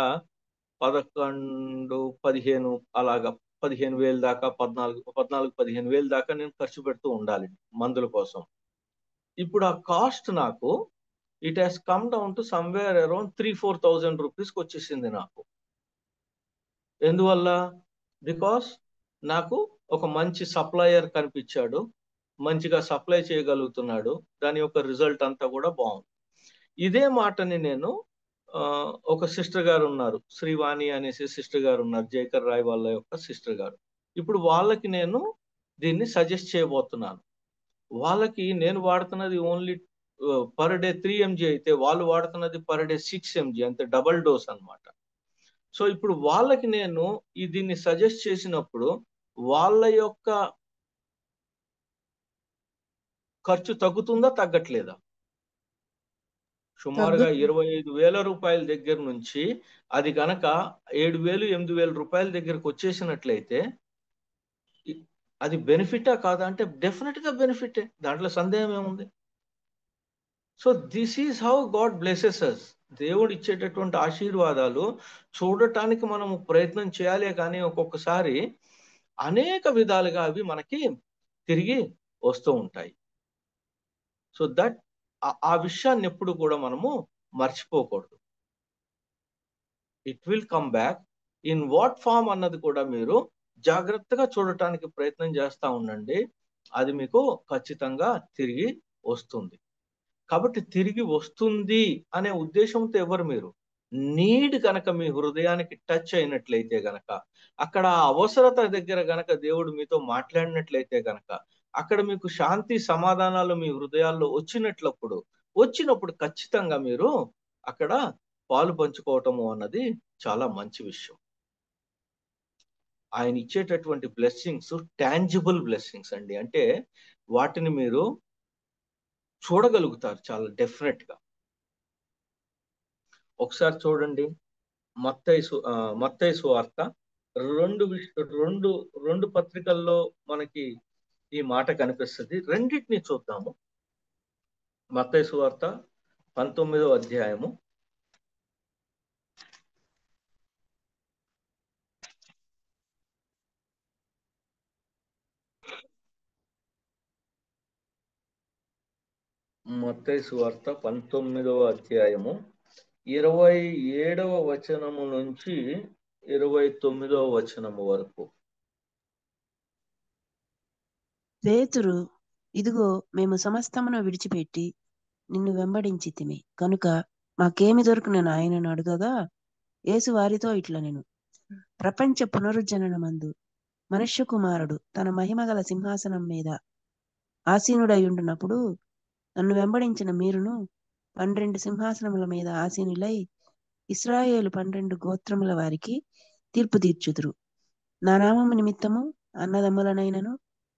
11-15 అలాగా 15,000 దాకా, 14-15,000 దాకా నేను ఖర్చు పెడుతూ ఉండాలి మందుల కోసం. ఇప్పుడు ఆ కాస్ట్ నాకు it has come down to somewhere around 3,000-4,000 రూపీస్కి వచ్చేసింది నాకు. ఎందువల్ల? బికాస్ నాకు ఒక మంచి సప్లయర్ కనిపించాడు, మంచిగా సప్లై చేయగలుగుతున్నాడు, దాని యొక్క రిజల్ట్ అంతా కూడా బాగుంది. ఇదే మాటని నేను ఒక సిస్టర్ గారు ఉన్నారు, శ్రీవాణి అనేసి సిస్టర్ గారు ఉన్నారు, జైకర్ రాయ్ వాళ్ళ యొక్క సిస్టర్ గారు. ఇప్పుడు వాళ్ళకి నేను దీన్ని సజెస్ట్ చేయబోతున్నాను. వాళ్ళకి నేను వాడుతున్నది ఓన్లీ పర్ డే 3 mg అయితే, వాళ్ళు వాడుతున్నది పర్ డే 6 mg, అంతే, డబల్ డోస్ అన్నమాట. సో ఇప్పుడు వాళ్ళకి నేను దీన్ని సజెస్ట్ చేసినప్పుడు వాళ్ళ యొక్క ఖర్చు తగ్గుతుందా తగ్గట్లేదా? సుమారుగా 25,000 రూపాయల దగ్గర నుంచి అది గనక 7,000-8,000 రూపాయల దగ్గరకు వచ్చేసినట్లయితే అది బెనిఫిటా కాదా అంటే డెఫినెట్ గా బెనిఫిటే, దాంట్లో సందేహం ఏముంది. So this is how God blesses us. దేవుడు ఇచ్చేటటువంటి ఆశీర్వాదాలు చూడటానికి మనము ప్రయత్నం చేయాలి, కానీ ఒక్కొక్కసారి అనేక విధాలుగా అవి మనకి తిరిగి వస్తూ ఉంటాయి. సో దట్ ఆ విషయాన్ని ఎప్పుడు కూడా మనము మర్చిపోకూడదు. It will come back in what form అన్నది కూడా మీరు జాగ్రత్తగా చూడటానికి ప్రయత్నం చేస్తూ ఉండండి. అది మీకు ఖచ్చితంగా తిరిగి వస్తుంది. కాబట్టి తిరిగి వస్తుంది అనే ఉద్దేశంతో ఎవరు మీరు నీడ్ గనక మీ హృదయానికి టచ్ అయినట్లయితే గనక, అక్కడ ఆ అవసరత దగ్గర గనక దేవుడు మీతో మాట్లాడినట్లయితే గనక, అక్కడ మీకు శాంతి సమాధానాలు మీ హృదయాల్లో వచ్చినప్పుడు ఖచ్చితంగా మీరు అక్కడ పాలు పంచుకోవటము అన్నది చాలా మంచి విషయం. ఆయన ఇచ్చేటటువంటి బ్లెస్సింగ్స్ టాంజిబుల్ బ్లెస్సింగ్స్ అండి. అంటే వాటిని మీరు చూడగలుగుతారు చాలా డెఫినెట్ గా. ఒకసారి చూడండి, మత్తయి సువార్త రెండు పత్రికల్లో మనకి ఈ మాట కనిపిస్తుంది. రెండింటిని చూద్దాము. మత్తయి సువార్త 19వ అధ్యాయము మత్తయి సువార్త 19వ అధ్యాయము 27వ వచనము నుంచి 29వ వచనము వరకు. పేతురు, ఇదిగో మేము సమస్తమును విడిచిపెట్టి నిన్ను వెంబడించితిమి కనుక మాకేమి దొరుకునని ఆయనను అడుగగా, యేసు వారితో ఇట్లనెను, ప్రపంచ పునరుజ్జననమందు మనుష్య కుమారుడు తన మహిమగల సింహాసనం మీద ఆసీనుడై ఉండునప్పుడు నన్ను వెంబడించిన మీరును 12 సింహాసనముల మీద ఆసీనులై ఇశ్రాయేలు 12 గోత్రముల వారికి తీర్పు తీర్చుదురు. నా నామము నిమిత్తము అన్నదమ్ములనైనను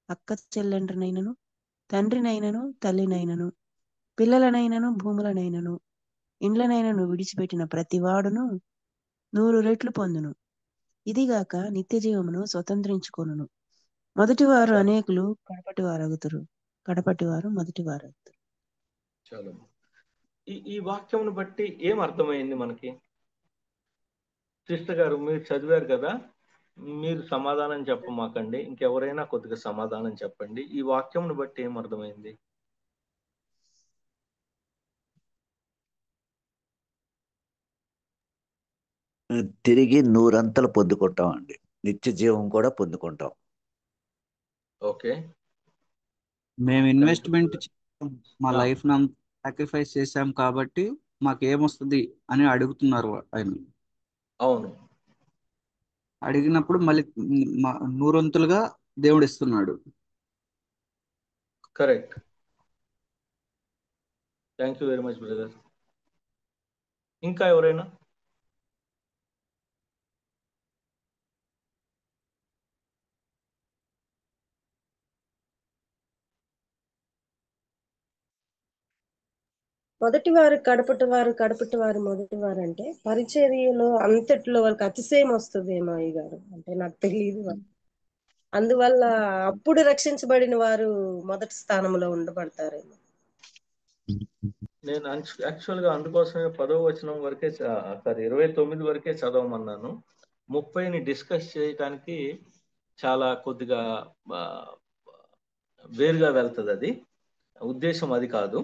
అక్క చెల్లెండ్రనైనను తండ్రినైనను తల్లినైనను పిల్లలనైనను భూములనైనను ఇండ్లనైనను విడిచిపెట్టిన ప్రతివాడును 100 రెట్లు పొందును. ఇదిగాక నిత్య జీవమును స్వతంత్రించుకొనును. మొదటివారు అనేకులు కడపటివారగుదురు, కడపటివారు మొదటివారగుదురు. చాలా ఈ వాక్యమును బట్టి ఏం అర్థమైంది మనకి? సిస్టర్ గారు మీరు చదివారు కదా, మీరు సమాధానం చెప్పమాకండి, ఇంకెవరైనా కొద్దిగా సమాధానం చెప్పండి. ఈ వాక్యమును బట్టి ఏం అర్థమైంది? తిరిగి 100 అంతలు పొందుకుంటాం అండి. నిత్య జీవం కూడా పొందుకుంటాం. ఓకే, మేము ఇన్వెస్ట్మెంట్ మా ఆ. లైఫ్ ని సాక్రిఫైస్ చేశాం కాబట్టి మాకు ఏమొస్తుంది అని అడుగుతున్నారు ఆయన. అవును, అడిగినప్పుడు మళ్ళీ నూరొంతులుగా దేవుడు ఇస్తున్నాడు. Correct. Thank you very much brother. ఇంకా ఎవరైనా? మొదటి వారు కడపటి వారు, కడపటి వారు మొదటి వారు అంటే పరిచర్యలో అంతట్లో వాళ్ళకి అతిశయం వస్తుందేమో అయ్యగారు, అంటే నాకు తెలియదు. అందువల్ల అప్పుడు రక్షించబడిన వారు మొదటి స్థానంలో ఉండబడతారేమో. నేను యాక్చువల్ గా అందుకోసమే 10వ వచనం వరకే, సారీ 29 వరకే చదవమన్నాను. 30ని డిస్కస్ చేయడానికి చాలా కొద్దిగా వేరుగా వెళ్తుంది. అది ఉద్దేశం అది కాదు.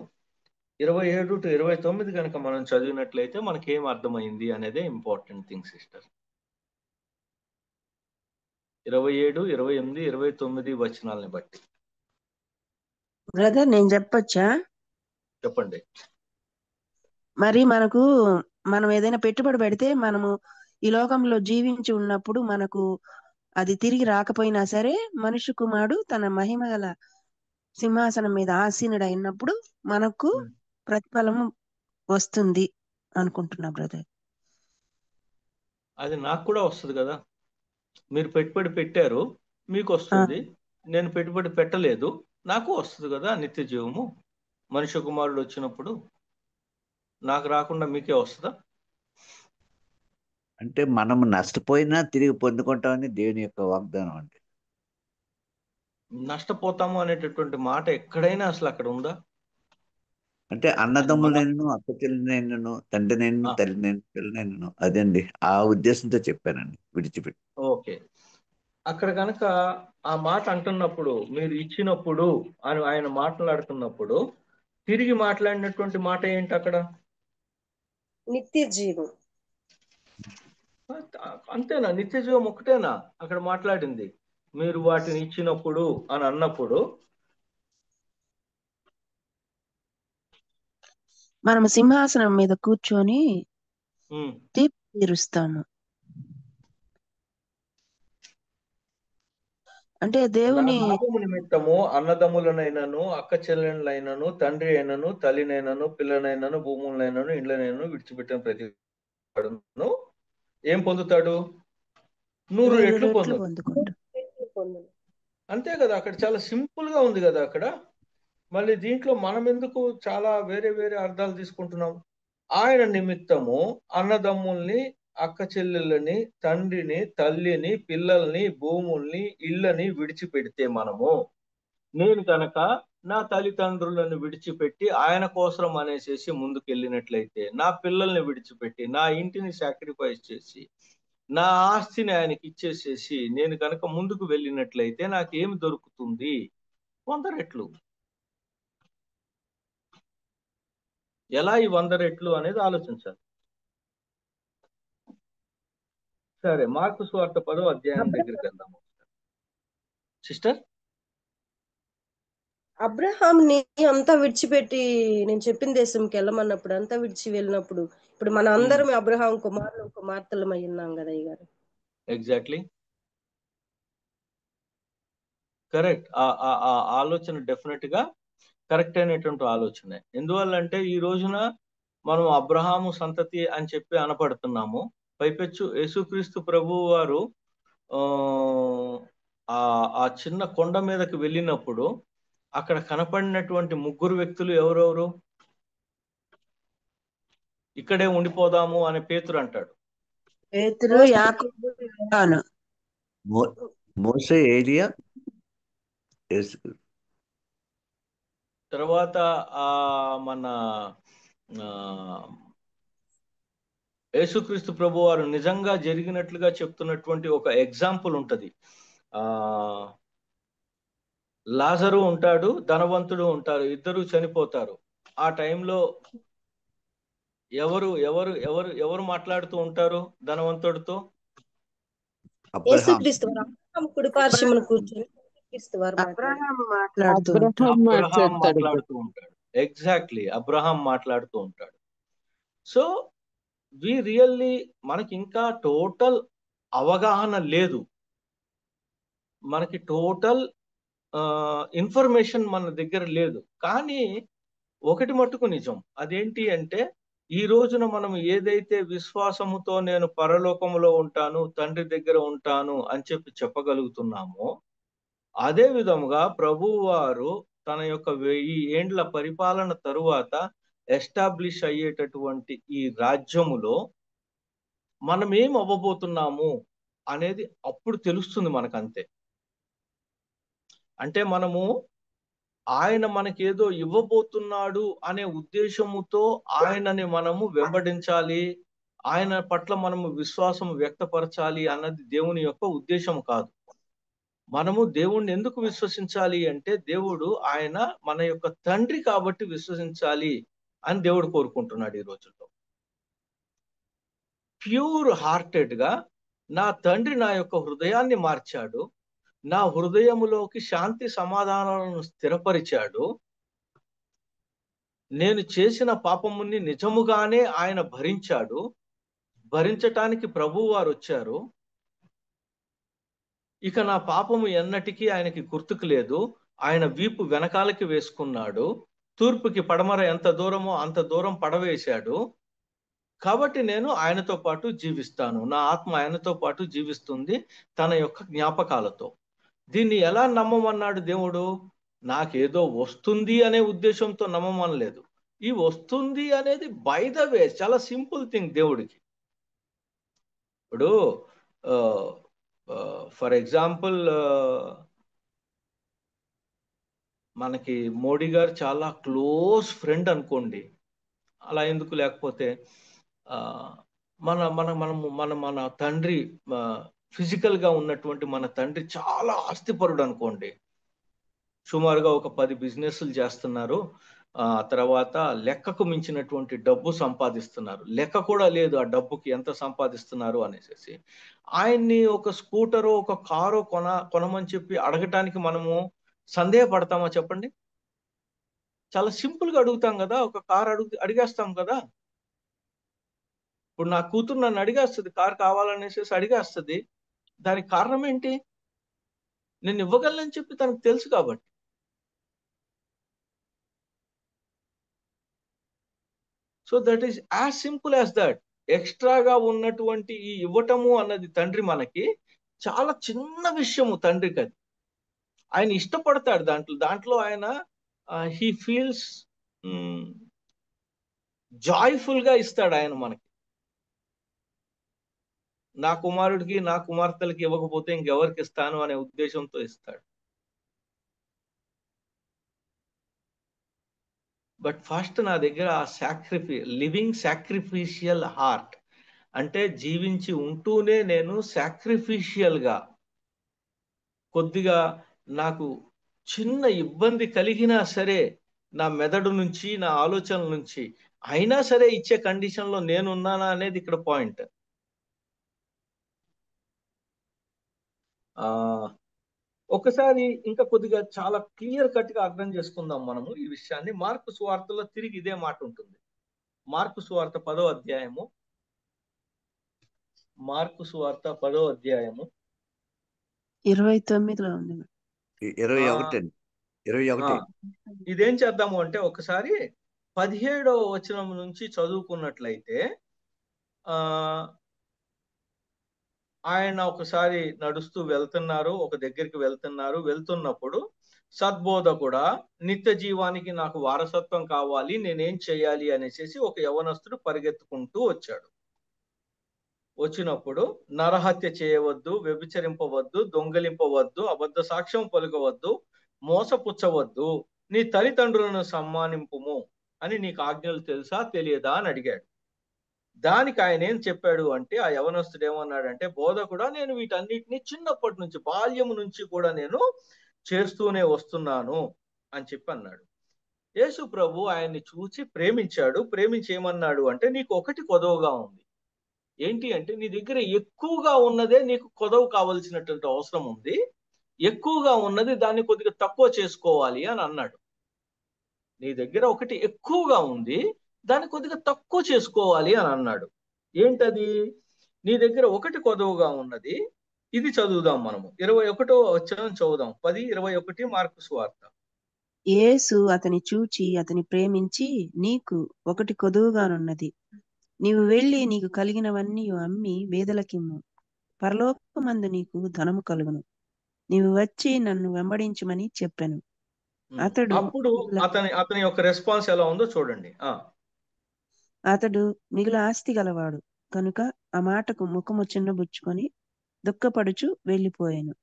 27 to 29 కనుక మనం చదివినట్లయితే మనకి ఏం అర్థమైంది అనేదే ఇంపార్టెంట్ థింగ్ సిస్టర్. 27, 28, 29 వచనాలని బట్టి బ్రదర్, నేను చెప్పొచ్చా? చెప్పండి. మరి మనం ఏదైనా పెట్టుబడి పెడితే మనము ఈ లోకంలో జీవించి ఉన్నప్పుడు మనకు అది తిరిగి రాకపోయినా సరే, మనుష్య కుమారుడు తన మహిమ గల సింహాసనం మీద ఆసీనుడు అయినప్పుడు మనకు ప్రతిఫలము వస్తుంది అనుకుంటున్నా బ్రదర్. అది నాకు కూడా వస్తుంది కదా. మీరు పెట్టుబడి పెట్టారు, మీకు వస్తుంది. నేను పెట్టుబడి పెట్టలేదు, నాకు వస్తుంది కదా నిత్య జీవము. మనుష్య కుమారుడు వచ్చినప్పుడు నాకు రాకుండా మీకే వస్తుందా? అంటే మనం నష్టపోయినా తిరిగి పొందుకుంటామని దేవుని యొక్క వాగ్దానం అండి. నష్టపోతాము అనేటటువంటి మాట ఎక్కడైనా అసలు అక్కడ ఉందా? అంటే అది మన అన్నదమ్ములైనను అక్క చెల్లినైనను తండ్రినైనను ఆ, తల్లినైనా పిల్లనైనను అదండి ఆ ఉద్దేశంతో చెప్పానండి విడిచిపెట్టి. ఓకే. అక్కడ కనుక ఆ మాట అంటున్నప్పుడు, మీరు ఇచ్చినప్పుడు అని ఆయన మాట్లాడుతున్నప్పుడు తిరిగి మాట్లాడినటువంటి మాట ఏంటి అక్కడ? నిత్య జీవం. అంతేనా? నిత్య జీవం ఒకటేనా అక్కడ మాట్లాడింది? మీరు వాటిని ఇచ్చినప్పుడు అని అన్నప్పుడు మనం సింహాసనం మీద కూర్చొని ఉమ్, తీర్పు తీరుస్తాము. అంటే నా దేవుని నామము నిమిత్తము అన్నదమ్ములనైనను అక్క చెల్లెళ్ళైనను తండ్రి అయినను తల్లినైనను పిల్లనైనను భూములనైనను ఇండ్లనైనను విడిచిపెట్టిన ప్రతి వాడును ఏం పొందుతాడు? 100 100 రెట్లు రెట్లు పొందుతాడు. పొందుకుంటాం. పొందును. అంతే కదా, అక్కడ చాలా సింపుల్ గా ఉంది కదా అక్కడ. మళ్ళీ దీంట్లో మనం ఎందుకు చాలా వేరే వేరే అర్థాలు తీసుకుంటున్నాం? ఆయన నిమిత్తము అన్నదమ్ముల్ని అక్క చెల్లెళ్ళని తండ్రిని తల్లిని పిల్లల్ని భూముల్ని ఇళ్ళని విడిచిపెడితే మనము, నేను కనుక నా తల్లిదండ్రులను విడిచిపెట్టి ఆయన కోసం అనేసేసి ముందుకెళ్ళినట్లయితే, నా పిల్లల్ని విడిచిపెట్టి నా ఇంటిని సాక్రిఫైస్ చేసి నా ఆస్తిని ఆయనకి ఇచ్చేసేసి నేను కనుక ముందుకు వెళ్ళినట్లయితే నాకు ఏమి దొరుకుతుంది? 100 రెట్లు. ఎలా ఈ 100 రెట్లు అనేది ఆలోచించాలి. సరే, మార్కు సువార్త 10వ అధ్యాయం దగ్గరికి వెళ్దాము సిస్టర్. అబ్రహాంని అంతా విడిచిపెట్టి నేను చెప్పిన దేశంకి వెళ్ళమన్నప్పుడు అంతా విడిచి వెళ్ళినప్పుడు ఇప్పుడు మన అందరం అబ్రహాం కుమారులు కుమార్తెలం అయి ఉన్నాం కదా అయ్య గారు. Exactly correct. ఆ ఆలోచన డెఫినెట్ గా కరెక్ట్ అయినటువంటి ఆలోచనే. ఎందువల్లంటే ఈ రోజున మనం అబ్రహాము సంతతి అని చెప్పి అనపడుతున్నాము. పైపెచ్చు యేసుక్రీస్తు ప్రభువు వారు ఆ చిన్న కొండ మీదకి వెళ్ళినప్పుడు అక్కడ కనపడినటువంటి ముగ్గురు వ్యక్తులు ఎవరెవరు? ఇక్కడే ఉండిపోదాము అని పేతురు అంటాడు. పేతురు, యాకోబు, యోహాను. మోసే, ఏలియా, యేసు. తర్వాత మన యేసుక్రీస్తు ప్రభు వారు నిజంగా జరిగినట్లుగా చెప్తున్నటువంటి ఒక ఎగ్జాంపుల్ ఉంటది. లాజరు ఉంటాడు, ధనవంతుడు ఉంటారు, ఇద్దరు చనిపోతారు. ఆ టైంలో ఎవరు ఎవరు ఎవరు ఎవరు మాట్లాడుతూ ఉంటారు ధనవంతుడితో? యేసుక్రీస్తు వారు అబ్రహాం కుడిపార్శ్వమున కూర్చొని యేసుక్రీస్తు వారు అబ్రహాం మాట్లాడుతూ అబ్రహాం మాట్లాడుతూ ఉంటాడు. ఎగ్జాక్ట్లీ అబ్రహాం మాట్లాడుతూ ఉంటాడు. సో వి రియల్లీ మనకి ఇంకా టోటల్ అవగాహన లేదు. మనకి టోటల్ ఇన్ఫర్మేషన్ మన దగ్గర లేదు. కానీ ఒకటి మట్టుకు నిజం, అదేంటి అంటే ఈ రోజున మనం ఏదైతే విశ్వాసముతో నేను పరలోకములో ఉంటాను, తండ్రి దగ్గర ఉంటాను అని చెప్పి చెప్పగలుగుతున్నామో, అదే విధముగా ప్రభువు వారు తన యొక్క 1000 ఏండ్ల పరిపాలన తరువాత ఎస్టాబ్లిష్ అయ్యేటటువంటి ఈ రాజ్యములో మనం ఏం అవ్వబోతున్నాము అనేది అప్పుడు తెలుస్తుంది మనకంతే. అంటే మనము ఆయన మనకేదో ఇవ్వబోతున్నాడు అనే ఉద్దేశముతో ఆయనని మనము వెంబడించాలి, ఆయన పట్ల మనము విశ్వాసం వ్యక్తపరచాలి అన్నది దేవుని యొక్క ఉద్దేశం కాదు. మనము దేవుణ్ణి ఎందుకు విశ్వసించాలి అంటే దేవుడు ఆయన మన యొక్క తండ్రి కాబట్టి విశ్వసించాలి అని దేవుడు కోరుకుంటున్నాడు ఈ రోజుల్లో. ప్యూర్ హార్టెడ్ గా నా తండ్రి నా యొక్క హృదయాన్ని మార్చాడు, నా హృదయములోకి శాంతి సమాధానాలను స్థిరపరిచాడు, నేను చేసిన పాపముని నిజముగానే ఆయన భరించాడు, భరించటానికి ప్రభువు వారు వచ్చారు, ఇక నా పాపము ఎన్నటికీ ఆయనకి గుర్తుకు లేదు, ఆయన వీపు వెనకాలకి వేసుకున్నాడు, తూర్పుకి పడమర ఎంత దూరమో అంత దూరం పడవేశాడు, కాబట్టి నేను ఆయనతో పాటు జీవిస్తాను, నా ఆత్మ ఆయనతో పాటు జీవిస్తుంది తన యొక్క జ్ఞాపకాలతో. దీన్ని ఎలా నమ్మమన్నాడు దేవుడు? నాకేదో వస్తుంది అనే ఉద్దేశంతో నమ్మమనలేదు. ఈ వస్తుంది అనేది బై ద వే చాలా సింపుల్ థింగ్ దేవుడికి. ఇప్పుడు ఫర్ ఎగ్జాంపుల్ మనకి మోడీ గారు చాలా క్లోజ్ ఫ్రెండ్ అనుకోండి, అలా ఎందుకు లేకపోతే ఆ, మన మన మనము మన మన తండ్రి ఫిజికల్ గా ఉన్నటువంటి మన తండ్రి చాలా ఆస్తిపరుడు అనుకోండి, సుమారుగా ఒక 10 బిజినెస్లు చేస్తున్నారు, తర్వాత లెక్కకు మించినటువంటి డబ్బు సంపాదిస్తున్నారు, లెక్క కూడా లేదు ఆ డబ్బుకి ఎంత సంపాదిస్తున్నారు అనేసి. ఆయన్ని ఒక స్కూటరు ఒక కారు కొనమని చెప్పి అడగటానికి మనము సందేహపడతామా చెప్పండి? చాలా సింపుల్ గా అడుగుతాం కదా, ఒక కారు అడిగేస్తాం కదా. ఇప్పుడు నా కూతురు నన్ను అడిగేస్తుంది, కారు కావాలనేసి అడిగేస్తుంది. దానికి కారణం ఏంటి? నేను ఇవ్వగలనని చెప్పి తనకు తెలుసు కాబట్టి. So that is as simple as that. ఎక్స్ట్రాగా ఉన్నటువంటి ఈ ఇవ్వటము అన్నది తండ్రి మనకి చాలా చిన్న విషయము తండ్రికి. అది ఆయన ఇష్టపడతాడు, దాంట్లో ఆయన హీ ఫీల్స్ జాయ్ఫుల్ గా ఇస్తాడు ఆయన మనకి. నా కుమారుడికి నా కుమార్తెలకి ఇవ్వకపోతే ఇంకెవరికి ఇస్తాను అనే ఉద్దేశంతో ఇస్తాడు. బట్ ఫస్ట్ నా దగ్గర ఆ లివింగ్ సాక్రిఫిషియల్ హార్ట్, అంటే జీవించి ఉంటూనే నేను సాక్రిఫిషియల్ గా కొద్దిగా నాకు చిన్న ఇబ్బంది కలిగినా సరే నా మెదడు నుంచి నా ఆలోచనల నుంచి అయినా సరే ఇచ్చే కండిషన్ లో నేనున్నానా అనేది ఇక్కడ పాయింట్. ఒకసారి ఇంకా కొద్దిగా చాలా క్లియర్ కట్ గా అర్థం చేసుకుందాం మనము ఈ విషయాన్ని. మార్కు సువార్తలో తిరిగి ఇదే మాట ఉంటుంది. మార్కు సువార్త 10వ అధ్యాయము, మార్కు సువార్త 10వ అధ్యాయము 29లో ఉంది. 21 ఇదేం చేద్దాము అంటే ఒకసారి 17వ వచనం నుంచి చదువుకున్నట్లయితే ఆయన ఒకసారి నడుస్తూ వెళ్తున్నారు, ఒక దగ్గరికి వెళ్తున్నప్పుడు సద్బోధకుడా, నిత్య జీవానికి నాకు వారసత్వం కావాలి, నేనేం చేయాలి అనేసి ఒక యవనస్తుడు పరిగెత్తుకుంటూ వచ్చాడు. వచ్చినప్పుడు నరహత్య చేయవద్దు, వ్యభిచరింపవద్దు, దొంగలింపవద్దు, అబద్ధ సాక్ష్యం పలుకవద్దు, మోసపుచ్చవద్దు, నీ తల్లిదండ్రులను సమ్మానింపుము అని నీకు ఆజ్ఞలు తెలుసా తెలియదా అని అడిగాడు. దానికి ఆయన ఏం చెప్పాడు అంటే, ఆ యవనస్తుడు ఏమన్నాడంటే, బోధకుడా, నేను వీటన్నిటిని చిన్నప్పటి నుంచి బాల్యము నుంచి కూడా నేను చేస్తూనే వస్తున్నాను అని చెప్పి అన్నాడు. యేసు ప్రభు ఆయన్ని చూసి ప్రేమించాడు. ప్రేమించి ఏమన్నాడు అంటే, నీకు ఒకటి కొదవగా ఉంది. ఏంటి అంటే, నీ దగ్గర ఎక్కువగా ఉన్నదే నీకు కొదవ కావలసినటువంటి అవసరం ఉంది, ఎక్కువగా ఉన్నది దాన్ని కొద్దిగా తక్కువ చేసుకోవాలి అని అన్నాడు. నీ దగ్గర ఒకటి ఎక్కువగా ఉంది, దాన్ని కొద్దిగా తక్కువ చేసుకోవాలి అని అన్నాడు. ఏంటది? నీ దగ్గర ఒకటి కొదవగా ఉన్నది. ఇది చదువుదాం మనము. 21వ వచనం చదువుదాం. 10:21 మార్కు సువార్త. యేసు అతని చూచి అతని ప్రేమించి, నీకు ఒకటి కొదువుగానున్నది, నీవు వెళ్ళి నీకు కలిగినవన్నీ అమ్మి పేదలకిమ్ము, పరలోకమందు నీకు ధనము కలుగును, నీవు వచ్చి నన్ను వెంబడించమని చెప్పాను. అప్పుడు అతని యొక్క రెస్పాన్స్ ఎలా ఉందో చూడండి. అతడు మిగులు ఆస్తి గలవాడు కనుక ఆ మాటకు ముఖము చిన్నబుచ్చుకొని దుఃఖపడుచు వెళ్ళిపోయాను.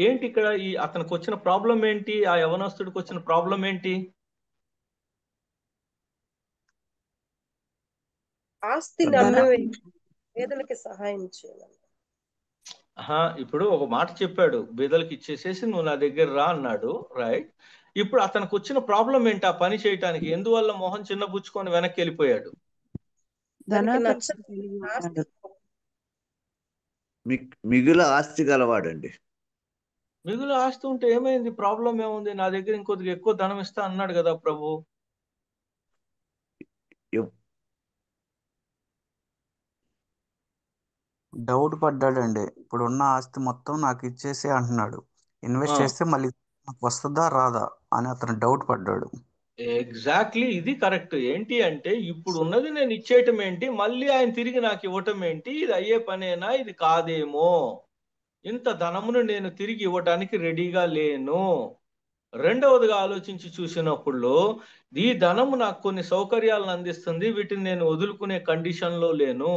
ఏంటి ఇక్కడ అతనికి వచ్చిన ప్రాబ్లం ఏంటి? ఆ యవనస్తుడికి వచ్చిన ప్రాబ్లం ఏంటి? ఆస్తిని అమ్మి పేదలకి సహాయం చేయాలి. ఇప్పుడు ఒక మాట చెప్పాడు, బీదలకి ఇచ్చేసేసి నువ్వు నా దగ్గర రా అన్నాడు, రైట్? ఇప్పుడు అతనికి వచ్చిన ప్రాబ్లం ఏంటి ఆ పని చేయటానికి? ఎందువల్ల మొహం చిన్నబుచ్చుకొని వెనక్కి వెళ్ళిపోయాడు? మిగులు ఆస్తి గలవాడండి. మిగులు ఆస్తి ఉంటే ఏమైంది? ప్రాబ్లం ఏముంది? నా దగ్గర ఇంకొద్దిగా ఎక్కువ ధనం ఇస్తా అన్నాడు కదా ప్రభు. డౌట్ పడ్డాడండి. ఇప్పుడు ఉన్న ఆస్తి మొత్తం నాకు ఇచ్చేసి అంటున్నాడు. ఇన్వెస్ట్ చేస్తే మళ్ళీ నాకు వస్తుందా రాదా అని అతను డౌట్ పడ్డాడు. ఎగ్జాక్ట్లీ, ఇది కరెక్ట్. ఏంటి అంటే, ఇప్పుడు ఉన్నది నేను ఇచ్చేయటం ఏంటి, మళ్ళీ ఆయన తిరిగి నాకు ఇవ్వటం ఏంటి, ఇది అయ్యే పనేనా? ఇది కాదేమో. ఇంత ధనమును నేను తిరిగి ఇవ్వటానికి రెడీగా లేను. రెండవదిగా ఆలోచించి చూసినప్పుడు ఈ ధనము నాకు కొన్ని సౌకర్యాలను అందిస్తుంది, వీటిని నేను వదులుకునే కండిషన్లో లేను.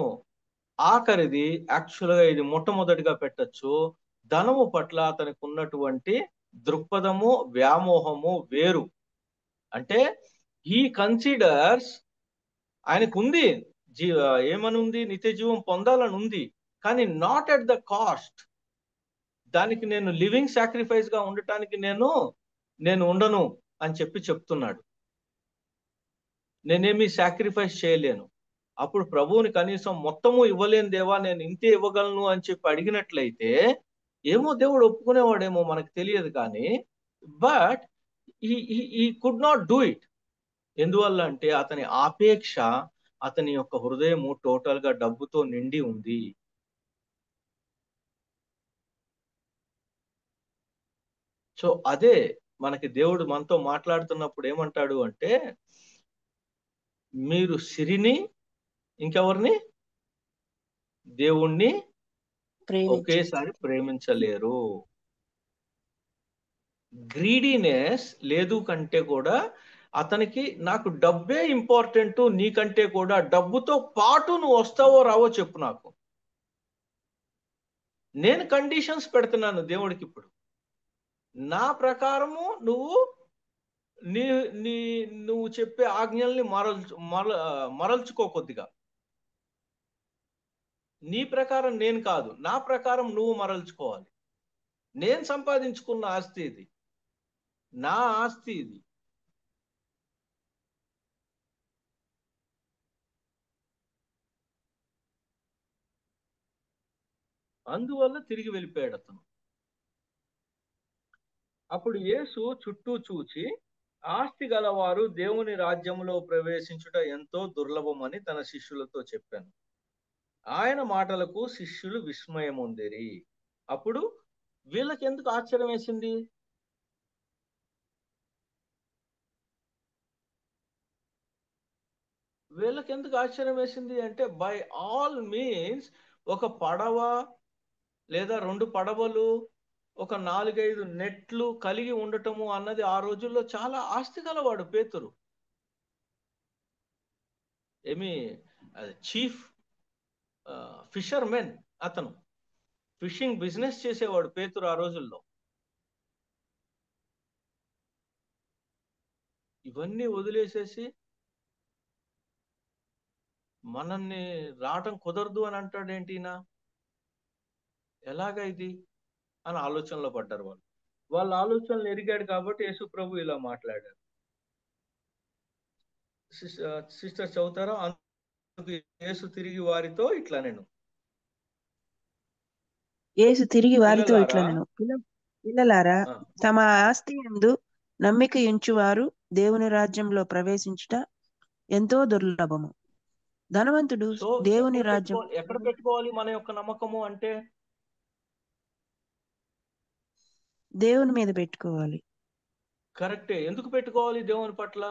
ఆఖరిది యాక్చువల్గా ఇది మొట్టమొదటిగా పెట్టచ్చు, ధనము పట్ల అతనికి ఉన్నటువంటి దృక్పథము వ్యామోహము వేరు. అంటే హీ కన్సిడర్స్, ఆయనకు ఉంది ఏమని ఉంది, నిత్య జీవం పొందాలని ఉంది, కానీ నాట్ ఎట్ ద కాస్ట్. దానికి నేను లివింగ్ సాక్రిఫైస్ గా ఉండటానికి నేను ఉండను అని చెప్తున్నాడు. నేనేమి సాక్రిఫైస్ చేయలేను. అప్పుడు ప్రభువుని కనీసం మొత్తము ఇవ్వలేని దేవా, నేను ఇంతే ఇవ్వగలను అని చెప్పి అడిగినట్లయితే ఏమో దేవుడు ఒప్పుకునేవాడేమో, మనకు తెలియదు. కానీ బట్ ఈ కుడ్ నాట్ డూ ఇట్. ఎందువల్ల అంటే అతని ఆపేక్ష, అతని యొక్క హృదయము టోటల్ గా డబ్బుతో నిండి ఉంది. సో అదే మనకి దేవుడు మనతో మాట్లాడుతున్నప్పుడు ఏమంటాడు అంటే, మీరు సిరిని, ఇంకెవరిని, దేవుణ్ణి ఒకేసారి ప్రేమించలేరు. గ్రీడీనెస్ లేదు కంటే కూడా అతనికి నాకు డబ్బే ఇంపార్టెంట్, నీకంటే కూడా డబ్బుతో పాటు నువ్వు వస్తావో రావో చెప్పు నాకు. నేను కండిషన్స్ పెడుతున్నాను దేవుడికి. ఇప్పుడు నా ప్రకారము నువ్వు చెప్పే ఆజ్ఞల్ని మరల్చుకో కొద్దిగా. నీ ప్రకారం నేను కాదు, నా ప్రకారం నువ్వు మరల్చుకోవాలి. నేను సంపాదించుకున్న ఆస్తి ఇది, నా ఆస్తి ఇది. అందువల్ల తిరిగి వెళ్ళిపోయాడు అతను. అప్పుడు యేసు చుట్టూ చూచి, ఆస్తి గలవారు దేవుని రాజ్యంలో ప్రవేశించుట ఎంతో దుర్లభమని తన శిష్యులతో చెప్పాను. ఆయన మాటలకు శిష్యులు విస్మయముందిరి. అప్పుడు వీళ్ళకి ఎందుకు ఆశ్చర్యం వేసింది? వీళ్ళకి ఎందుకు ఆశ్చర్యం వేసింది అంటే, బై ఆల్ మీన్స్ ఒక పడవ లేదా 2 పడవలు, ఒక 4-5 నెట్లు కలిగి ఉండటము అన్నది ఆ రోజుల్లో చాలా ఆస్తి గలవాడు పేతురు. చీఫ్ ఫిషర్మెన్, అతను ఫిషింగ్ బిజినెస్ చేసేవాడు పేతురు ఆ రోజుల్లో. ఇవన్నీ వదిలేసేసి మనల్ని రావటం కుదరదు అని అంటాడేంటి ఈయన, ఎలాగా ఇది అని ఆలోచనలో పడ్డారు వాళ్ళు. వాళ్ళ ఆలోచనలు ఎరిగాడు కాబట్టి యేసు ప్రభు ఇలా మాట్లాడారు. సిస్టర్ చదువుతారా? అందుకు యేసు తిరిగి వారితో ఇట్లా నేను పిల్లలారా, తమ ఆస్తి యందు నమ్మిక ఉంచువారు దేవుని రాజ్యంలో ప్రవేశించుట ఎంతో దుర్లభము. ధనవంతుడు దేవుని రాజ్యం ఎక్కడ పెట్టుకోవాలి మన యొక్క నమ్మకము అంటే? దేవుని మీద పెట్టుకోవాలి. కరెక్టే. ఎందుకు పెట్టుకోవాలి దేవుని పట్ల?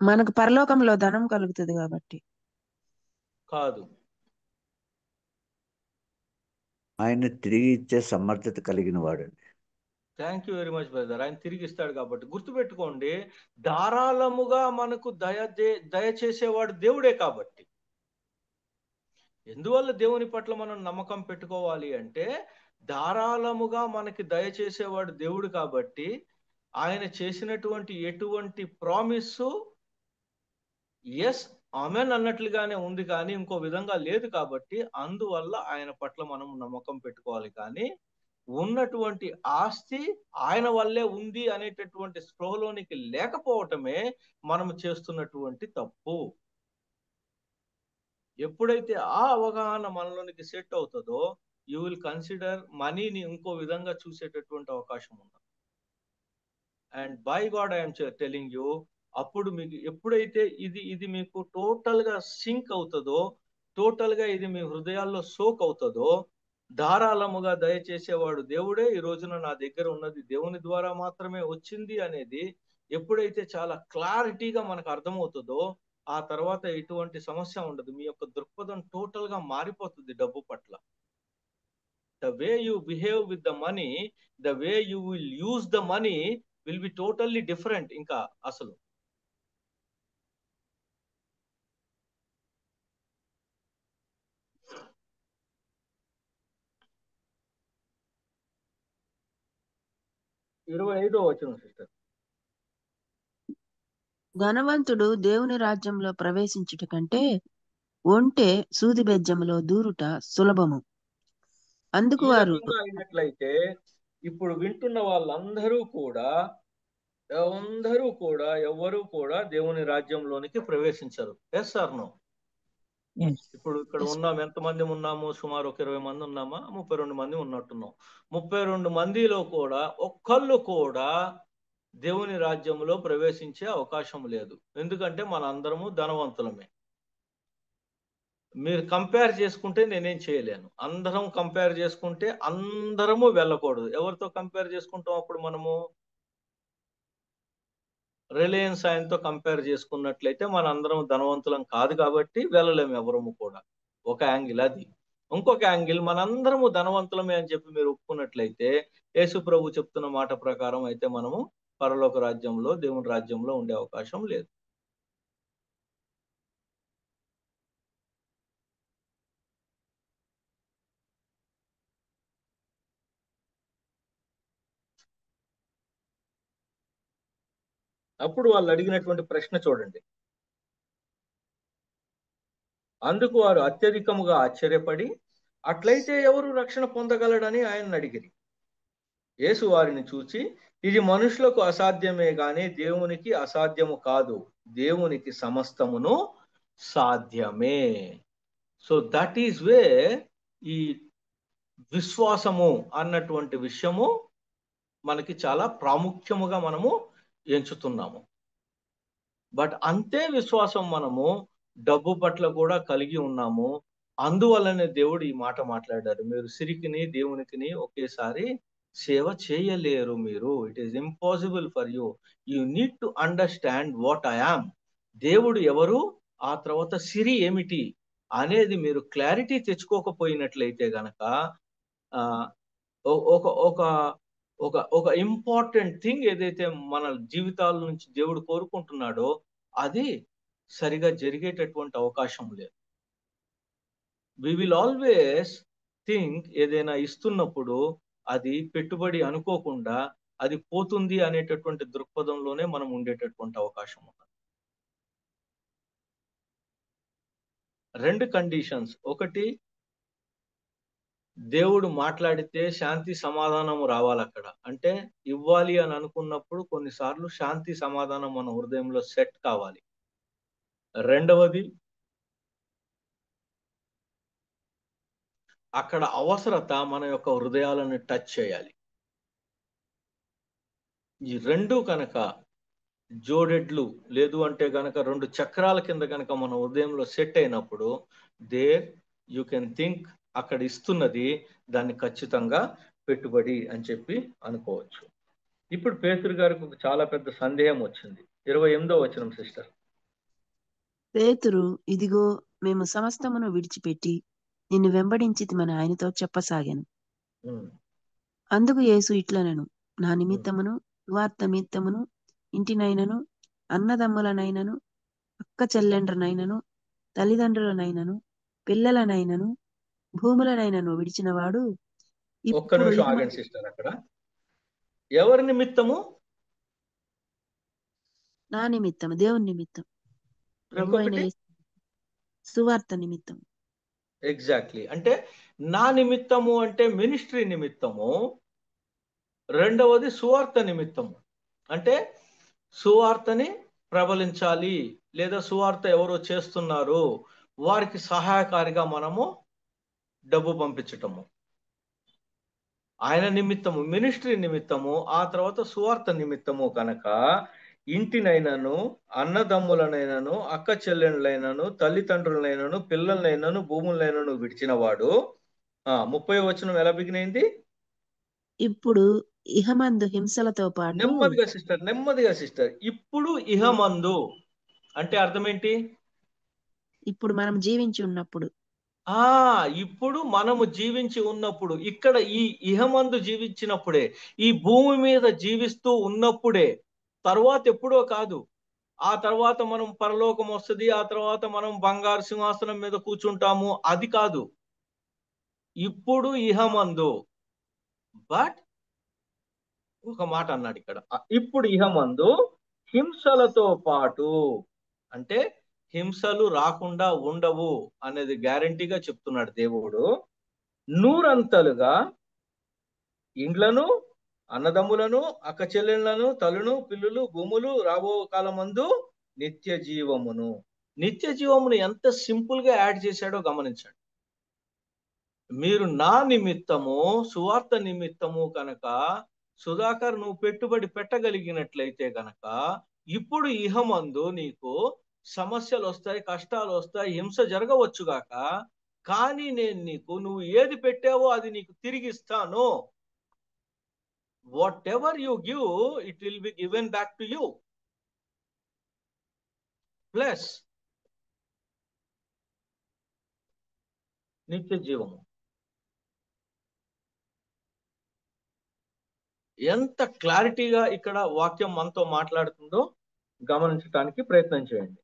మనకు పరలోకంలో ధనం కలుగుతుంది కాబట్టి కాదు. ఆయన తిరిగి ఇచ్చే సమర్థత కలిగిన వాడండి. Thank you very much brother. ఆయన తిరిగి ఇస్తాడు కాబట్టి. గుర్తుపెట్టుకోండి, ధారాళముగా మనకు దయచేసేవాడు దేవుడే కాబట్టి. ఎందువల్ల దేవుని పట్ల మనం నమ్మకం పెట్టుకోవాలి అంటే, ధారాళముగా మనకి దయచేసేవాడు దేవుడు కాబట్టి. ఆయన చేసినటువంటి ఎటువంటి ప్రామిస్ ఎస్ ఆమెన్ అన్నట్లుగానే ఉంది, కానీ ఇంకో విధంగా లేదు కాబట్టి అందువల్ల ఆయన పట్ల మనం నమ్మకం పెట్టుకోవాలి. కానీ ఉన్నటువంటి ఆస్తి ఆయన వల్లే ఉంది అనేటటువంటి స్పృహలోనికి లేకపోవటమే మనం చేస్తున్నటువంటి తప్పు. ఎప్పుడైతే ఆ అవగాహన మనలోనికి సెట్ అవుతుందో, యూ విల్ కన్సిడర్ మనీని ఇంకో విధంగా చూసేటటువంటి అవకాశం ఉంది. And by God I'm telling you, అప్పుడు మీకు ఎప్పుడైతే ఇది మీకు టోటల్ గా సింక్ అవుతుందో, టోటల్ గా ఇది మీ హృదయాల్లో సోక్ అవుతుందో, ధారాళముగా దయచేసేవాడు దేవుడే, ఈ రోజున నా దగ్గర ఉన్నది దేవుని ద్వారా మాత్రమే వచ్చింది అనేది ఎప్పుడైతే చాలా క్లారిటీగా మనకు అర్థమవుతుందో, ఆ తర్వాత ఎటువంటి సమస్య ఉండదు. మీ యొక్క దృక్పథం టోటల్ గా మారిపోతుంది డబ్బు పట్ల. The way you behave with the money, the way you will use the money will be totally different. ఇంకా అసలు 25వ వచనం సిస్టర్. ధనవంతుడు దేవుని రాజ్యంలో ప్రవేశించుట కంటే ఒంటె సూది బెజ్జములో దూరుట సులభము. అందుకు ఈ వారు రకంగా అయినట్లయితే ఇప్పుడు వింటున్న వాళ్ళందరూ కూడా ఎవరు కూడా దేవుని రాజ్యంలోనికి ప్రవేశించరు. Yes or no? ఇప్పుడు ఇక్కడ ఉన్నాం, ఎంతమంది ఉన్నాము? సుమారు ఒక 20 మంది ఉన్నామా? 32 మంది ఉన్నట్టున్నాం. 32 మందిలో కూడా ఒక్కళ్ళు కూడా దేవుని రాజ్యంలో ప్రవేశించే అవకాశం లేదు. ఎందుకంటే మన అందరము ధనవంతులమే. మీరు కంపేర్ చేసుకుంటే నేనేం చేయలేను. అందరం కంపేర్ చేసుకుంటే అందరము వెళ్ళకూడదు. ఎవరితో కంపేర్ చేసుకుంటాం అప్పుడు మనము? రిలయన్స్ ఆయనతో కంపేర్ చేసుకున్నట్లయితే మన అందరం ధనవంతులం కాదు కాబట్టి వెళ్ళలేము ఎవరము కూడా. ఒక యాంగిల్ అది. ఇంకొక యాంగిల్ మనందరము ధనవంతులమే అని చెప్పి మీరు ఒప్పుకున్నట్లయితే యేసు ప్రభు చెప్తున్న మాట ప్రకారం అయితే మనము పరలోక రాజ్యంలో, దేవుని రాజ్యంలో ఉండే అవకాశం లేదు. అప్పుడు వాళ్ళు అడిగినటువంటి ప్రశ్న చూడండి. అందుకు వారు అత్యధికముగా ఆశ్చర్యపడి, అట్లయితే ఎవరు రక్షణ పొందగలడని ఆయన అడిగిరి. యేసు వారిని చూచి, ఇది మనుషులకు అసాధ్యమే గాని దేవునికి అసాధ్యము కాదు. దేవునికి సమస్తమును సాధ్యమే. సో దట్ ఈస్ వే ఈ విశ్వాసము అన్నటువంటి విషయము మనకి చాలా ప్రాముఖ్యముగా మనము ఎంచుతున్నాము. బట్ అంతే విశ్వాసం మనము డబ్బు పట్ల కూడా కలిగి ఉన్నాము. అందువల్లనే దేవుడు ఈ మాట మాట్లాడారు, మీరు సిరికిని దేవునికిని ఒకేసారి సేవ చేయలేరు మీరు. It is impossible for you. You need to understand what I am. దేవుడు ఎవరు, ఆ తర్వాత సిరి ఏమిటి అనేది మీరు క్లారిటీ తెచ్చుకోకపోయినట్లయితే గనక ఒక ఒక ఒక ఒక ఇంపార్టెంట్ థింగ్ ఏదైతే మన జీవితాల నుంచి దేవుడు కోరుకుంటున్నాడో అది సరిగా జరిగేటటువంటి అవకాశం లేదు. వి విల్ ఆల్వేస్ థింక్ ఏదైనా ఇస్తున్నప్పుడు అది పెట్టుబడి అనుకోకుండా అది పోతుంది అనేటటువంటి దృక్పథంలోనే మనం ఉండేటటువంటి అవకాశం ఉంది. 2 కండిషన్స్. ఒకటి, దేవుడు మాట్లాడితే శాంతి సమాధానం రావాలి అక్కడ. అంటే ఇవ్వాలి అని అనుకున్నప్పుడు కొన్నిసార్లు శాంతి సమాధానం మన హృదయంలో సెట్ కావాలి. రెండవది, అక్కడ అవసరత మన యొక్క హృదయాలను టచ్ చేయాలి. ఈ 2 కనుక జోడెడ్లు లేదు అంటే గనక 2 చక్రాల కింద కనుక మన హృదయంలో సెట్ అయినప్పుడు దేర్ యూ కెన్ థింక్ అక్కడ ఇస్తున్నది దాన్ని ఖచ్చితంగా పెట్టుబడి అని చెప్పి అనుకోవచ్చు. ఇప్పుడు పేతురు గారికి ఒక చాలా పెద్ద సందేహం వచ్చింది. 28వ వచనం సిస్టర్. పేతురు, ఇదిగో మేము సమస్తమును విడిచిపెట్టి నిన్ను వెంబడించితిమని ఆయనతో చెప్పసాగాను. అందుకు యేసు ఇట్లనెను, నా నిమిత్తమును సువార్త నిమిత్తమును ఇంటినైనను అన్నదమ్ములనైనను అక్క చెల్లెండ్రనైనను తల్లిదండ్రులనైనను పిల్లలనైనను భూములనైనను విడిచినవాడు ఒక్క నిమిషం ఆగండి సిస్టర్. అక్కడ ఎవరి నిమిత్తము? నా నిమిత్తము, దేవుని నిమిత్తం, ప్రభువైన సువార్త నిమిత్తం. ఎగ్జాక్ట్లీ. అంటే నా నిమిత్తము అంటే మినిస్ట్రీ నిమిత్తము, రెండవది సువార్త నిమిత్తము. అంటే సువార్తని ప్రబలించాలి, లేదా సువార్త ఎవరో చేస్తున్నారు వారికి సహాయకారిగా మనము డబ్బు పంపించటము. ఆయన నిమిత్తము, మినిస్ట్రీ నిమిత్తము, ఆ తర్వాత సువార్త నిమిత్తము కనుక ఇంటినైనను అన్నదమ్ములనైనను అక్క చెల్లెళ్ళైనను తల్లిదండ్రులనైనను పిల్లలనైనను భూములనైనను విడిచిన వాడు 30వ వచనం ఎలా బిగినైంది? ఇప్పుడు ఇహమందు హింసలతో పాటు. నెమ్మదిగా సిస్టర్. ఇప్పుడు ఇహమందు అంటే అర్థం ఏంటి? ఇప్పుడు మనం జీవించి ఉన్నప్పుడు. ఇప్పుడు మనము జీవించి ఉన్నప్పుడు, ఇక్కడ ఈ ఇహమందు జీవించినప్పుడే, ఈ భూమి మీద జీవిస్తూ ఉన్నప్పుడే, తర్వాత ఎప్పుడో కాదు. ఆ తర్వాత మనం పరలోకం వస్తుంది, ఆ తర్వాత మనం బంగారు సింహాసనం మీద కూర్చుంటాము, అది కాదు. ఇప్పుడు ఇహమందు. బట్ ఒక మాట అన్నాడు ఇక్కడ. ఇప్పుడు ఇహమందు హింసలతో పాటు, అంటే హింసలు రాకుండా ఉండవు అనేది గ్యారంటీగా చెప్తున్నాడు దేవుడు. నూరంతలుగా ఇండ్లను, అన్నదమ్ములను, అక్క చెల్లెళ్లను, తలను, పిల్లులు, భూములు, రాబో కాలమందు నిత్య జీవమును. నిత్య జీవమును ఎంత సింపుల్ గా యాడ్ చేశాడో గమనించండి. మీరు నా నిమిత్తము, సువార్త నిమిత్తము కనుక సుధాకర్ నువ్వు పెట్టుబడి పెట్టగలిగినట్లయితే గనక ఇప్పుడు ఇహమందు నీకు సమస్యలు వస్తాయి, కష్టాలు వస్తాయి, హింస జరగవచ్చుగాక, కానీ నేను నీకు నువ్వు ఏది పెట్టావో అది నీకు తిరిగిస్తాను. Whatever you give it will be given back to you. Plus నిత్య జీవము. ఎంత క్లారిటీగా ఇక్కడ వాక్యం మనతో మాట్లాడుతుందో గమనించడానికి ప్రయత్నం చేయండి.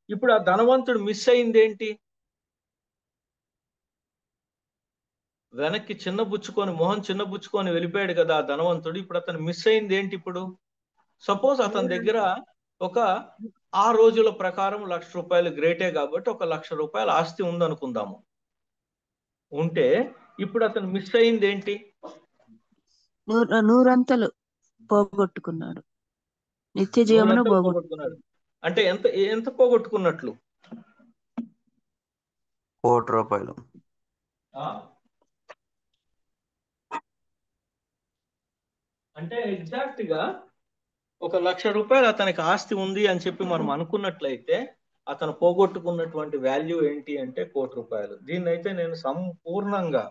ఇప్పుడు ఆ ధనవంతుడు మిస్ అయింది ఏంటి? వెనక్కి చిన్నబుచ్చుకొని, మొహం చిన్నబుచ్చుకొని వెళ్ళిపోయాడు కదా ఆ ధనవంతుడు. ఇప్పుడు అతను మిస్ అయింది ఏంటి? ఇప్పుడు సపోజ్ అతని దగ్గర ఒక ఆ రోజుల ప్రకారం ₹1,00,000 గ్రేటే కాబట్టి ₹1,00,000 ఆస్తి ఉందనుకుందాము. ఉంటే ఇప్పుడు అతను మిస్ అయింది ఏంటి? నూరంతలు పోగొట్టుకున్నాడు. నిత్య జీవమును పోగొట్టుకున్నాడు. అంటే ఎంత ఎంత పోగొట్టుకున్నట్లు? ₹1,00,00,000. అంటే ఎగ్జాక్ట్ గా ₹1,00,000 అతనికి ఆస్తి ఉంది అని చెప్పి మనం అనుకున్నట్లయితే అతను పోగొట్టుకున్నటువంటి వాల్యూ ఏంటి అంటే ₹1,00,00,000. దీన్ని అయితే నేను సంపూర్ణంగా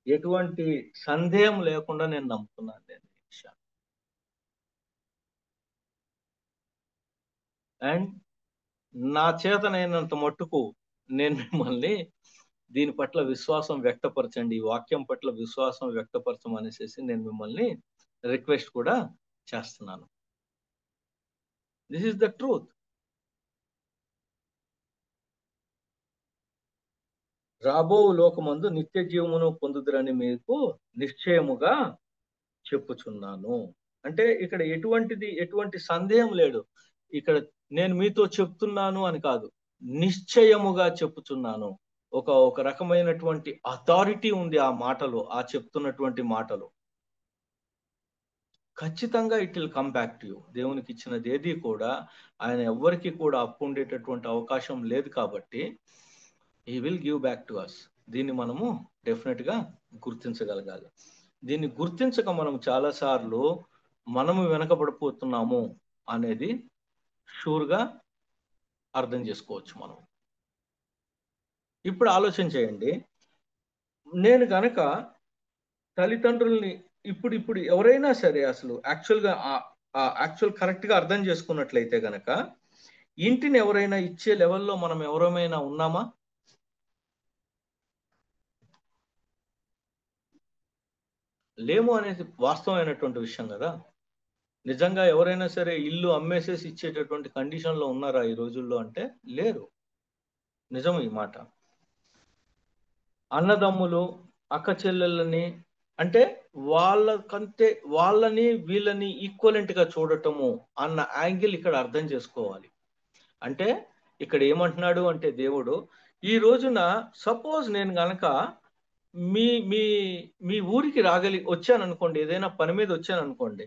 ఎటువంటి సందేహం లేకుండా నేను నమ్ముతున్నాను. నేను అండ్ నా చేతనైనంత మట్టుకు నేను మిమ్మల్ని దీని పట్ల విశ్వాసం వ్యక్తపరచండి, ఈ వాక్యం పట్ల విశ్వాసం వ్యక్తపరచమనేసి నేను మిమ్మల్ని రిక్వెస్ట్ కూడా చేస్తున్నాను. This is the truth. రాబో లోకమందు నిత్య జీవమును పొందుదురని మీకు నిశ్చయముగా చెప్పుచున్నాను. అంటే ఇక్కడ ఎటువంటి సందేహం లేదు. ఇక్కడ నేను మీతో చెప్తున్నాను అని కాదు, నిశ్చయముగా చెప్పుచున్నాను. ఒక రకమైనటువంటి అథారిటీ ఉంది ఆ మాటలో, ఆ చెప్తున్నటువంటి మాటలో. ఖచ్చితంగా it will come back to you. దేవునికి ఇచ్చినది ఏది కూడా ఆయన ఎవ్వరికి కూడా అప్పు ఉండేటటువంటి అవకాశం లేదు కాబట్టి he will give back to us. దీన్ని మనము డెఫినెట్ గా గుర్తించగలగాలి. దీన్ని గుర్తించక మనం చాలాసార్లు మనము వెనకబడిపోతున్నాము అనేది షూర్గా అర్థం చేసుకోవచ్చు మనం. ఇప్పుడు ఆలోచన చేయండి, నేను గనక తల్లిదండ్రుల్ని ఇప్పుడు ఎవరైనా సరే అసలు యాక్చువల్ కరెక్ట్ గా అర్థం చేసుకున్నట్లయితే గనక ఇంటిని ఎవరైనా ఇచ్చే లెవెల్లో మనం ఎవరైనా ఉన్నామా? లేము అనేది వాస్తవమైనటువంటి విషయం కదా. నిజంగా ఎవరైనా సరే ఇల్లు అమ్మేసేసి ఇచ్చేటటువంటి కండిషన్లో ఉన్నారా ఈ రోజుల్లో అంటే లేరు. నిజం ఈ మాట. అన్నదమ్ములు, అక్క చెల్లెళ్ళని అంటే వాళ్ళని వీళ్ళని ఈక్వలెంట్ గా చూడటము అన్న యాంగిల్ ఇక్కడ అర్థం చేసుకోవాలి. అంటే ఇక్కడ ఏమంటున్నాడు అంటే దేవుడు, ఈ రోజున సపోజ్ నేను గనక మీ మీ మీ ఊరికి వచ్చాను అనుకోండి, ఏదైనా పని మీద వచ్చాను అనుకోండి,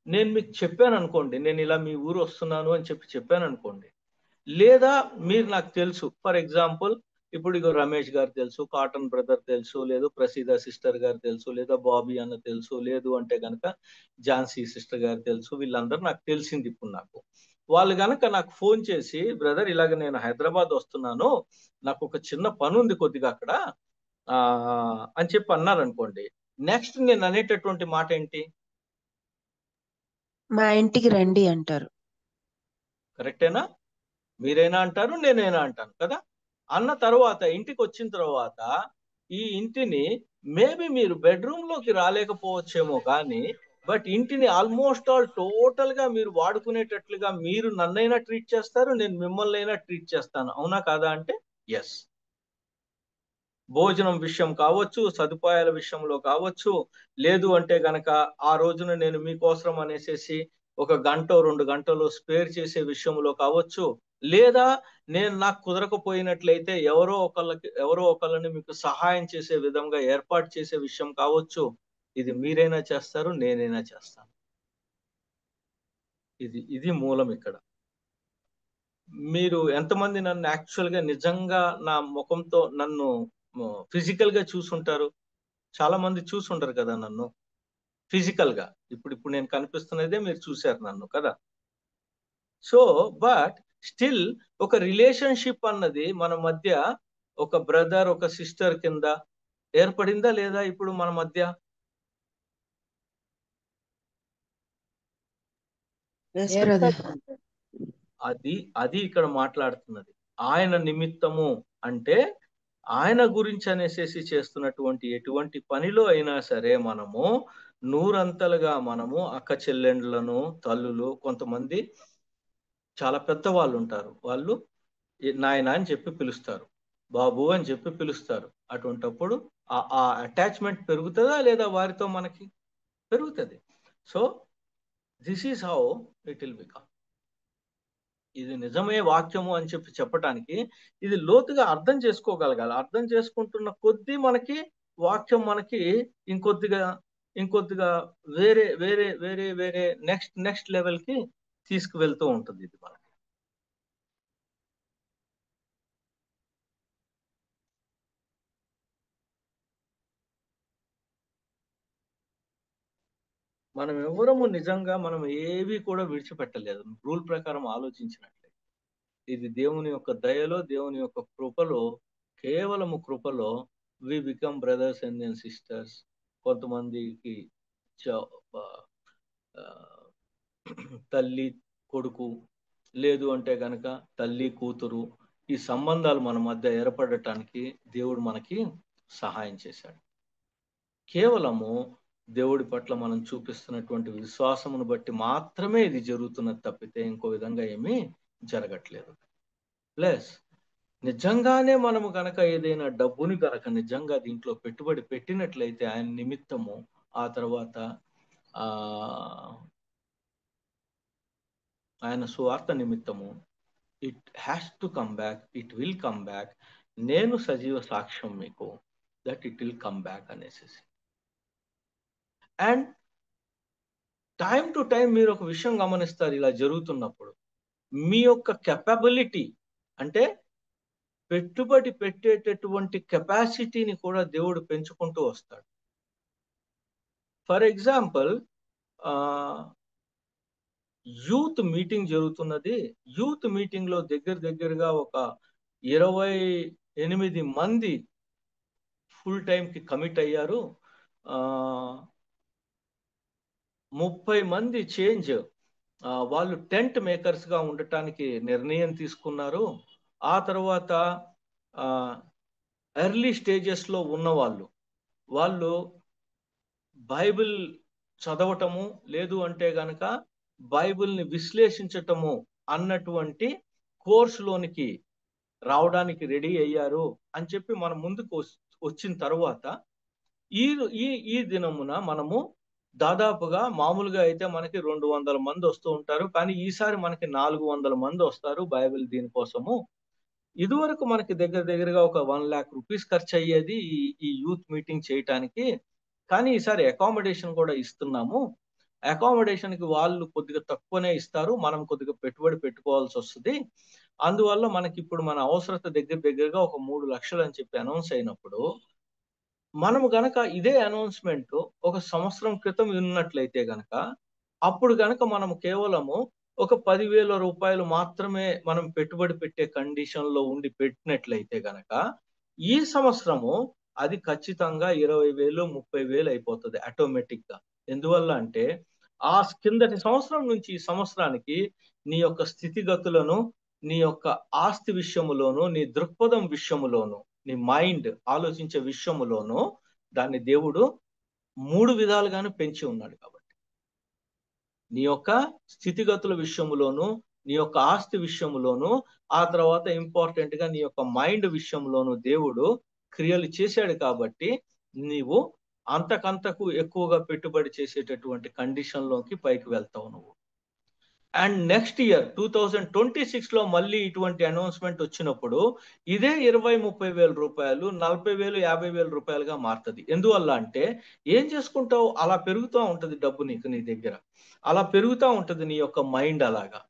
నేను మీకు చెప్పాను అనుకోండి, నేను ఇలా మీ ఊరు వస్తున్నాను అని చెప్పాను అనుకోండి, లేదా మీరు నాకు తెలుసు, ఫర్ ఎగ్జాంపుల్ ఇప్పుడు ఇగో రమేష్ గారు తెలుసు, కాటన్ బ్రదర్ తెలుసు, లేదు ప్రసీద సిస్టర్ గారు తెలుసు, లేదా బాబీ అన్న తెలుసు, లేదు అంటే కనుక ఝాన్సీ సిస్టర్ గారు తెలుసు, వీళ్ళందరూ నాకు తెలిసింది. ఇప్పుడు వాళ్ళు కనుక నాకు ఫోన్ చేసి, బ్రదర్ ఇలాగ నేను హైదరాబాద్ వస్తున్నాను, నాకు ఒక చిన్న పని ఉంది కొద్దిగా అక్కడ అని చెప్పి అన్నారు అనుకోండి, నెక్స్ట్ నేను అనేటటువంటి మాట ఏంటి? మా ఇంటికి రండి అంటారు. కరెక్టేనా? మీరైనా అంటారు, నేనైనా అంటాను కదా. అన్న తర్వాత ఇంటికి వచ్చిన తర్వాత ఈ ఇంటిని మేబీ మీరు బెడ్రూమ్ లోకి రాలేకపోవచ్చేమో కానీ, బట్ ఇంటిని ఆల్మోస్ట్ ఆల్ టోటల్ గా మీరు వాడుకునేటట్లుగా మీరు నన్నైనా ట్రీట్ చేస్తారు, నేను మిమ్మల్ని అయినా ట్రీట్ చేస్తాను. అవునా కాదా అంటే ఎస్. భోజనం విషయం కావచ్చు, సదుపాయాల విషయంలో కావచ్చు, లేదు అంటే గనక ఆ రోజున నేను మీకోసం అనేసి 1 గంటో 2 గంటలో స్పేర్ చేసే విషయంలో కావచ్చు, లేదా నేను నాకు కుదరకపోయినట్లయితే ఎవరో ఒకళ్ళని మీకు సహాయం చేసే విధంగా ఏర్పాటు చేసే విషయం కావచ్చు. ఇది మీరైనా చేస్తారు, నేనైనా చేస్తాను. ఇది మూలం ఇక్కడ. మీరు ఎంతమంది నన్ను యాక్చువల్‌గా నిజంగా నా ముఖంతో నన్ను ఫిజికల్‌గా చూసుంటారు? చాలా మంది చూసుండరు కదా నన్ను ఫిజికల్‌గా. ఇప్పుడు నేను కనిపిస్తున్నదే మీరు చూసారు నన్ను కదా! సో, బట్ స్టిల్ ఒక రిలేషన్‌షిప్ అన్నది మన మధ్య ఒక బ్రదర్, ఒక సిస్టర్ కింద ఏర్పడిందా లేదా ఇప్పుడు మన మధ్య? అది ఇక్కడ మాట్లాడుతున్నది. ఆయన నిమిత్తము అంటే ఆయన గురించి అనేసేసి చేస్తున్నటువంటి ఎటువంటి పనిలో అయినా సరే మనము నూరంతలుగా మనము అక్క చెల్లెండ్లను, తల్లులు, కొంతమంది చాలా పెద్దవాళ్ళు ఉంటారు. వాళ్ళు నాయన అని చెప్పి పిలుస్తారు. బాబు అని చెప్పి పిలుస్తారు. అటువంటప్పుడు ఆ అటాచ్‌మెంట్ పెరుగుతదా లేదా వారితో మనకి? పెరుగుతది. So, this is how it will become. ఇది నిజమే వాక్యము అని చెప్పటానికి ఇది లోతుగా అర్థం చేసుకోగలగాలి. అర్థం చేసుకుంటున్న కొద్దీ మనకి వాక్యం మనకి ఇంకొద్దిగా వేరే నెక్స్ట్ లెవెల్‌కి తీసుకువెళ్తూ ఉంటుంది ఇది మనకి. మనం ఎవ్వరము నిజంగా మనం ఏవి కూడా విడిచిపెట్టలేదు. రూల్ ప్రకారం ఆలోచించినట్లయితే. ఇది దేవుని యొక్క దయలో, దేవుని యొక్క కృపలో, కేవలము కృపలో we become brothers and sisters. కొంతమందికి తల్లి కొడుకు, లేదు అంటే గనక తల్లి కూతురు, ఈ సంబంధాలు మన మధ్య ఏర్పడటానికి దేవుడు మనకి సహాయం చేశాడు. కేవలము దేవుడి పట్ల మనం చూపిస్తున్నటువంటి విశ్వాసమును బట్టి మాత్రమే ఇది జరుగుతున్నది తప్పితే ఇంకో విధంగా ఏమీ జరగట్లేదు. ప్లస్ నిజంగానే మనము గనక ఏదైనా డబ్బుని గనక నిజంగా దీంట్లో పెట్టుబడి పెట్టినట్లయితే ఆయన నిమిత్తము, ఆ తర్వాత ఆయన సువార్త నిమిత్తము, it has to come back, it will come back. నేను సజీవ సాక్ష్యం మీకు that it will come back అనేసి. అండ్ టైం టు టైం మీరు ఒక విషయం గమనిస్తారు ఇలా జరుగుతున్నప్పుడు, మీ యొక్క కెపబిలిటీ అంటే పెట్టుబడి పెట్టేటటువంటి కెపాసిటీని కూడా దేవుడు పెంచుకుంటూ వస్తాడు. ఫర్ ఎగ్జాంపుల్, యూత్ మీటింగ్ జరుగుతున్నది. యూత్ మీటింగ్ లో దగ్గరగా ఒక 28 మంది ఫుల్ టైం కి కమిట్ అయ్యారు. 30 మంది చేంజ్ వాళ్ళు టెంట్ మేకర్స్ గా ఉండటానికి నిర్ణయం తీసుకున్నారు. ఆ తర్వాత ఎర్లీ స్టేజెస్ లో ఉన్న వాళ్ళు బైబిల్ చదవటము, లేదు అంటే గనక బైబిల్ని విశ్లేషించటము అన్నటువంటి కోర్సులోనికి రావడానికి రెడీ అయ్యారు అని చెప్పి మనం ముందుకు వచ్చిన తర్వాత ఈ దినమున మనము దాదాపుగా మామూలుగా అయితే మనకి 200 మంది వస్తూ ఉంటారు, కానీ ఈసారి మనకి 400 మంది వస్తారు బైబిల్ దీనికోసము. ఇదివరకు మనకి దగ్గరగా ఒక 1 lakh రూపీస్ ఖర్చు అయ్యేది ఈ యూత్ మీటింగ్ చేయటానికి. కానీ ఈసారి అకామిడేషన్ కూడా ఇస్తున్నాము. అకామిడేషన్ కి వాళ్ళు కొద్దిగా తక్కువనే ఇస్తారు, మనం కొద్దిగా పెట్టుబడి పెట్టుకోవాల్సి వస్తుంది. అందువల్ల మనకి ఇప్పుడు మన అవసరత దగ్గరగా ఒక 3 లక్షలు అని చెప్పి అనౌన్స్ అయినప్పుడు, మనము గనక ఇదే అనౌన్స్మెంట్ ఒక సంవత్సరం క్రితం విన్నట్లయితే గనక, అప్పుడు గనక మనం కేవలము ఒక 10,000 రూపాయలు మాత్రమే మనం పెట్టుబడి పెట్టే కండిషన్ లో ఉండి పెట్టినట్లయితే గనక, ఈ సంవత్సరము అది ఖచ్చితంగా 20,000 30,000 అయిపోతుంది ఆటోమేటిక్ గా. ఎందువల్ల అంటే ఆ కిందటి సంవత్సరం నుంచి ఈ సంవత్సరానికి నీ యొక్క స్థితిగతులను, నీ యొక్క ఆస్తి విషయములోను, నీ దృక్పథం విషయములోను, నీ మైండ్ ఆలోచించే విషయములోను దాన్ని దేవుడు 3 విధాలుగాను పెంచి ఉన్నాడు. కాబట్టి నీ యొక్క స్థితిగతుల విషయములోను, నీ యొక్క ఆస్తి విషయములోను, ఆ తర్వాత ఇంపార్టెంట్ గా నీ యొక్క మైండ్ విషయంలోను దేవుడు క్రియలు చేశాడు కాబట్టి నీవు అంతకంతకు ఎక్కువగా పెట్టుబడి చేసేటటువంటి కండిషన్లోకి పైకి వెళ్తావు నువ్వు. అండ్ నెక్స్ట్ ఇయర్ 2026లో మళ్ళీ ఇటువంటి అనౌన్స్మెంట్ వచ్చినప్పుడు ఇదే 20-30 వేల రూపాయలు, 40,000, 50,000 రూపాయలుగా మారుతుంది. ఎందువల్ల అంటే ఏం చేసుకుంటావు, అలా పెరుగుతూ ఉంటది డబ్బు నీకు, నీ దగ్గర అలా పెరుగుతూ ఉంటది నీ యొక్క మైండ్. అలాగా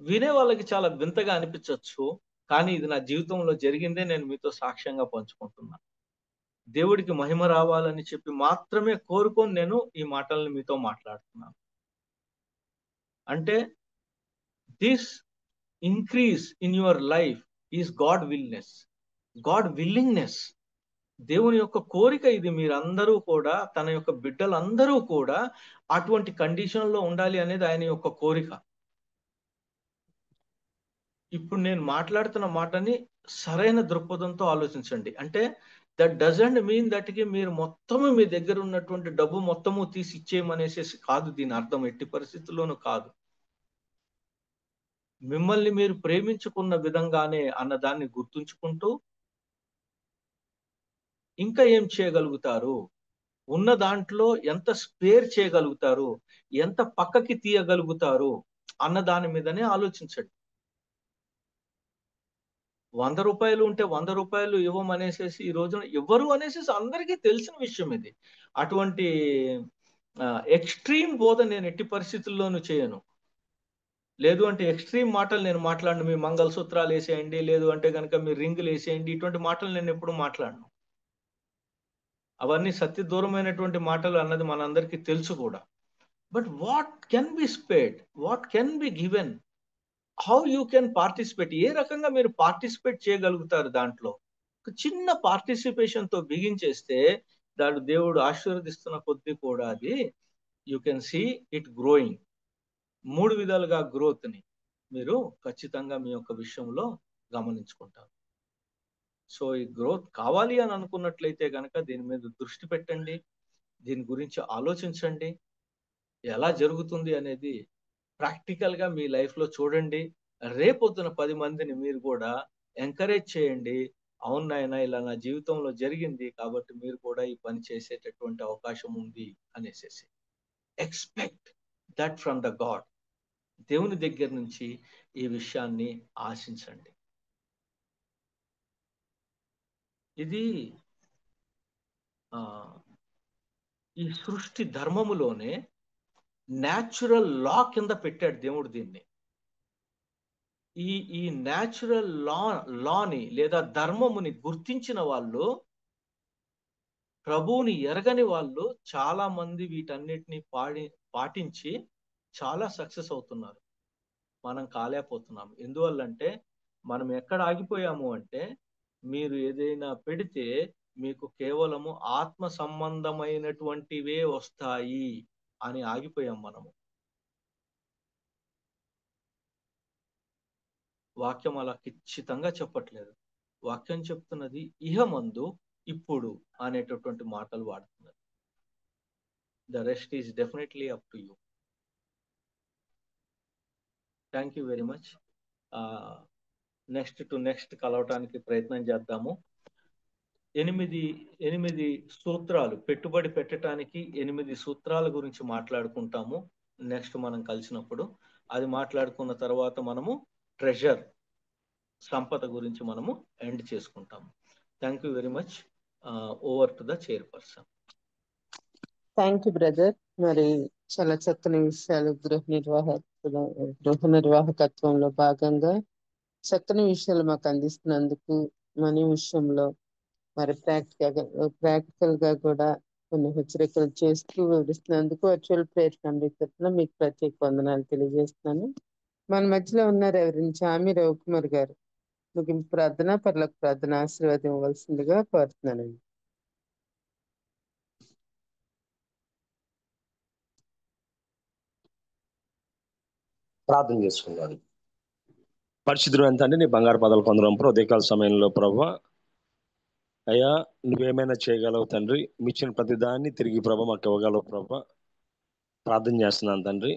వినే వాళ్ళకి చాలా వింతగా అనిపించవచ్చు, కానీ ఇది నా జీవితంలో జరిగిందే, నేను మీతో సాక్ష్యంగా పంచుకుంటున్నా. దేవుడికి మహిమ రావాలని చెప్పి మాత్రమే కోరుకొని నేను ఈ మాటల్ని మీతో మాట్లాడుతున్నాను. అంటే this increase in your life is God willingness. దేవుని యొక్క కోరిక ఇది. మీరందరూ కూడా, తన యొక్క బిడ్డలందరూ కూడా అటువంటి కండిషన్ లో ఉండాలి అనేది ఆయన యొక్క కోరిక. ఇప్పుడు నేను మాట్లాడుతున్న మాటని సరైన దృక్పథంతో ఆలోచించండి. అంటే దట్ డజంట్ మీన్ దట్ కి మీరు మొత్తము మీ దగ్గర ఉన్నటువంటి డబ్బు మొత్తము తీసి ఇచ్చేయమనేసేసి కాదు దీని అర్థం, ఎట్టి పరిస్థితుల్లోనూ కాదు. మిమ్మల్ని మీరు ప్రేమించుకున్న విధంగానే అన్నదాన్ని గుర్తుంచుకుంటూ ఇంకా ఏం చేయగలుగుతారు, ఉన్న దాంట్లో ఎంత స్పేర్ చేయగలుగుతారు, ఎంత పక్కకి తీయగలుగుతారు అన్న దాని మీదనే ఆలోచించండి. 100 రూపాయలు ఉంటే 100 రూపాయలు ఇవ్వమనేసేసి ఈ రోజున ఇవ్వరు అనేసి అందరికీ తెలిసిన విషయం ఇది. అటువంటి ఎక్స్ట్రీమ్ బోధ నేను ఎట్టి పరిస్థితుల్లోనూ చేయను. లేదు అంటే ఎక్స్ట్రీమ్ మాటలు నేను మాట్లాడను. మీ మంగళసూత్రాలు వేసేయండి, లేదు అంటే కనుక మీరు రింగులు వేసేయండి, ఇటువంటి మాటలు నేను ఎప్పుడు మాట్లాడను. అవన్నీ సత్య దూరమైనటువంటి మాటలు అన్నది మనందరికీ తెలుసు కూడా. But what can be spared, what can be given, how you can participate, ఏ రకంగా మీరు పార్టిసిపేట్ చేయగలుగుతారు దాంట్లో. ఒక చిన్న పార్టిసిపేషన్ తో బిగించేస్తే దాడు దేవుడు ఆశీర్వదిస్తున్న కొద్దీ కూడా అది you can see it growing. 3 విధాలుగా గ్రోత్ ని మీరు ఖచ్చితంగా మీ యొక్క విషయంలో గమనించుకుంటారు. సో ఈ గ్రోత్ కావాలి అని అనుకున్నట్లయితే కనుక దీని మీద దృష్టి పెట్టండి, దీని గురించి ఆలోచించండి, ఎలా జరుగుతుంది అనేది ప్రాక్టికల్ గా మీ లైఫ్ లో చూడండి. రేపొద్దున 10 మందిని మీరు కూడా ఎంకరేజ్ చేయండి. అవును నాయనా, ఇలా నా జీవితంలో జరిగింది కాబట్టి మీరు కూడా ఈ పని చేసేటటువంటి అవకాశం ఉంది అనేసి. Expect that from the God. దేవుని దగ్గర నుంచి ఈ విషయాన్ని ఆశించండి. ఇది ఈ సృష్టి ధర్మములోనే న్యాచురల్ లా కింద పెట్టాడు దేవుడు దీన్ని. ఈ న్యాచురల్ లాని లేదా ధర్మముని గుర్తించిన వాళ్ళు, ప్రభువుని ఎరగని వాళ్ళు చాలా మంది వీటన్నిటిని పాటించి చాలా సక్సెస్ అవుతున్నారు. మనం కాలేకపోతున్నాం. ఎందువల్లంటే మనం ఎక్కడ ఆగిపోయాము అంటే, మీరు ఏదైనా పెడితే మీకు కేవలము ఆత్మ సంబంధమైనటువంటివే వస్తాయి అని ఆగిపోయాం మనము. వాక్యం అలా ఖచ్చితంగా చెప్పట్లేదు. వాక్యం చెప్తున్నది ఇహమందు, ఇప్పుడు అనేటటువంటి మాటలు వాడుతున్నారు. The rest is definitely up to you. Thank you very much. Next కలవటానికి ప్రయత్నం చేద్దాము. 8 సూత్రాలు, పెట్టుబడి పెట్టడానికి 8 సూత్రాల గురించి మాట్లాడుకుంటాము నెక్స్ట్ మనం కలిసినప్పుడు. అది మాట్లాడుకున్న తర్వాత మనము ట్రెజర్, సంపద గురించి మనము ఎండ్ చేసుకుంటాము. Thank you very much. Over to the chairperson. Thank you brother. మరి చాలా చక్కని విషయాలు గృహ నిర్వాహకత్వంలో భాగంగా చక్కని విషయాలు మాకు అందిస్తున్నందుకు, మనీ విషయంలో మరి ప్రాక్టికల్ గా కూడా కొన్ని హెచ్చరికలు చేస్తూ వివరిస్తున్నందుకు వర్చువల్ ప్రేయర్ ఫ్యామిలీ తరఫున మీకు ప్రత్యేక వందనాలు తెలియజేస్తున్నాను. మన మధ్యలో ఉన్నారు ఎవరిని చామి రవికుమార్ గారు. ముగింపు ప్రార్థన, పరలోక ప్రార్థన ఆశీర్వాదం ఇవ్వాల్సిందిగా కోరుతున్నానండి. ప్రార్థన చేసుకున్నాను. పరిశుద్ధుడు అంటే నీ బంగారు పదాలు పొందడం ఉదయకాల సమయంలో ప్రభా, అయ్యా నువ్వేమైనా చేయగలవు తండ్రి. మిచ్చిన ప్రతి దాన్ని తిరిగి ప్రభా మాకు ఇవ్వగలవు ప్రభా. ప్రార్థన చేస్తున్నాను తండ్రి.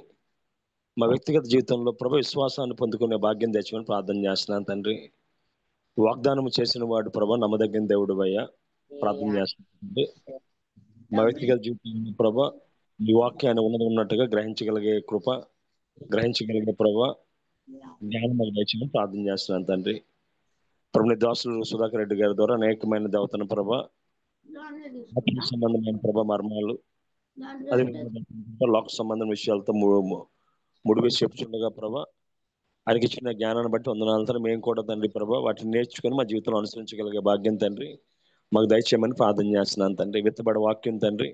మా వ్యక్తిగత జీవితంలో ప్రభా విశ్వాసాన్ని పొందుకునే భాగ్యం తెచ్చుకొని ప్రార్థన చేస్తున్నాను తండ్రి. వాగ్దానం చేసిన వాడు ప్రభా నమ్మదగిన దేవుడు అయ్యా ప్రార్థన చేస్తుంది. మా వ్యక్తిగత జీవితంలో ప్రభా ఈ వాక్యాన్ని ఉన్నట్టుగా గ్రహించగలిగే కృప, గ్రహించగలిగే ప్రభా జ్ఞానం మాకు దయచేయమని ప్రార్థన చేస్తున్నాను తండ్రి. ప్రభు నీ దాసులు సుధాకర్ రెడ్డి గారి ద్వారా అనేకమైన దేవతన ప్రభా ఆత్మ సంబంధమైన ప్రభా మర్మాలు, అదేవిధంగా లోక సంబంధం విషయాలతో ముడివేసి చెప్పుచుండగా ప్రభా ఆయనకి ఇచ్చిన జ్ఞానాన్ని బట్టి వందనాలతో మేము కూడా తండ్రి ప్రభా వాటిని నేర్చుకొని మా జీవితంలో అనుసరించగలిగే భాగ్యం తండ్రి మాకు దయచేయమని ప్రార్థన చేస్తున్నాను తండ్రి. విత్తబడే వాక్యం తండ్రి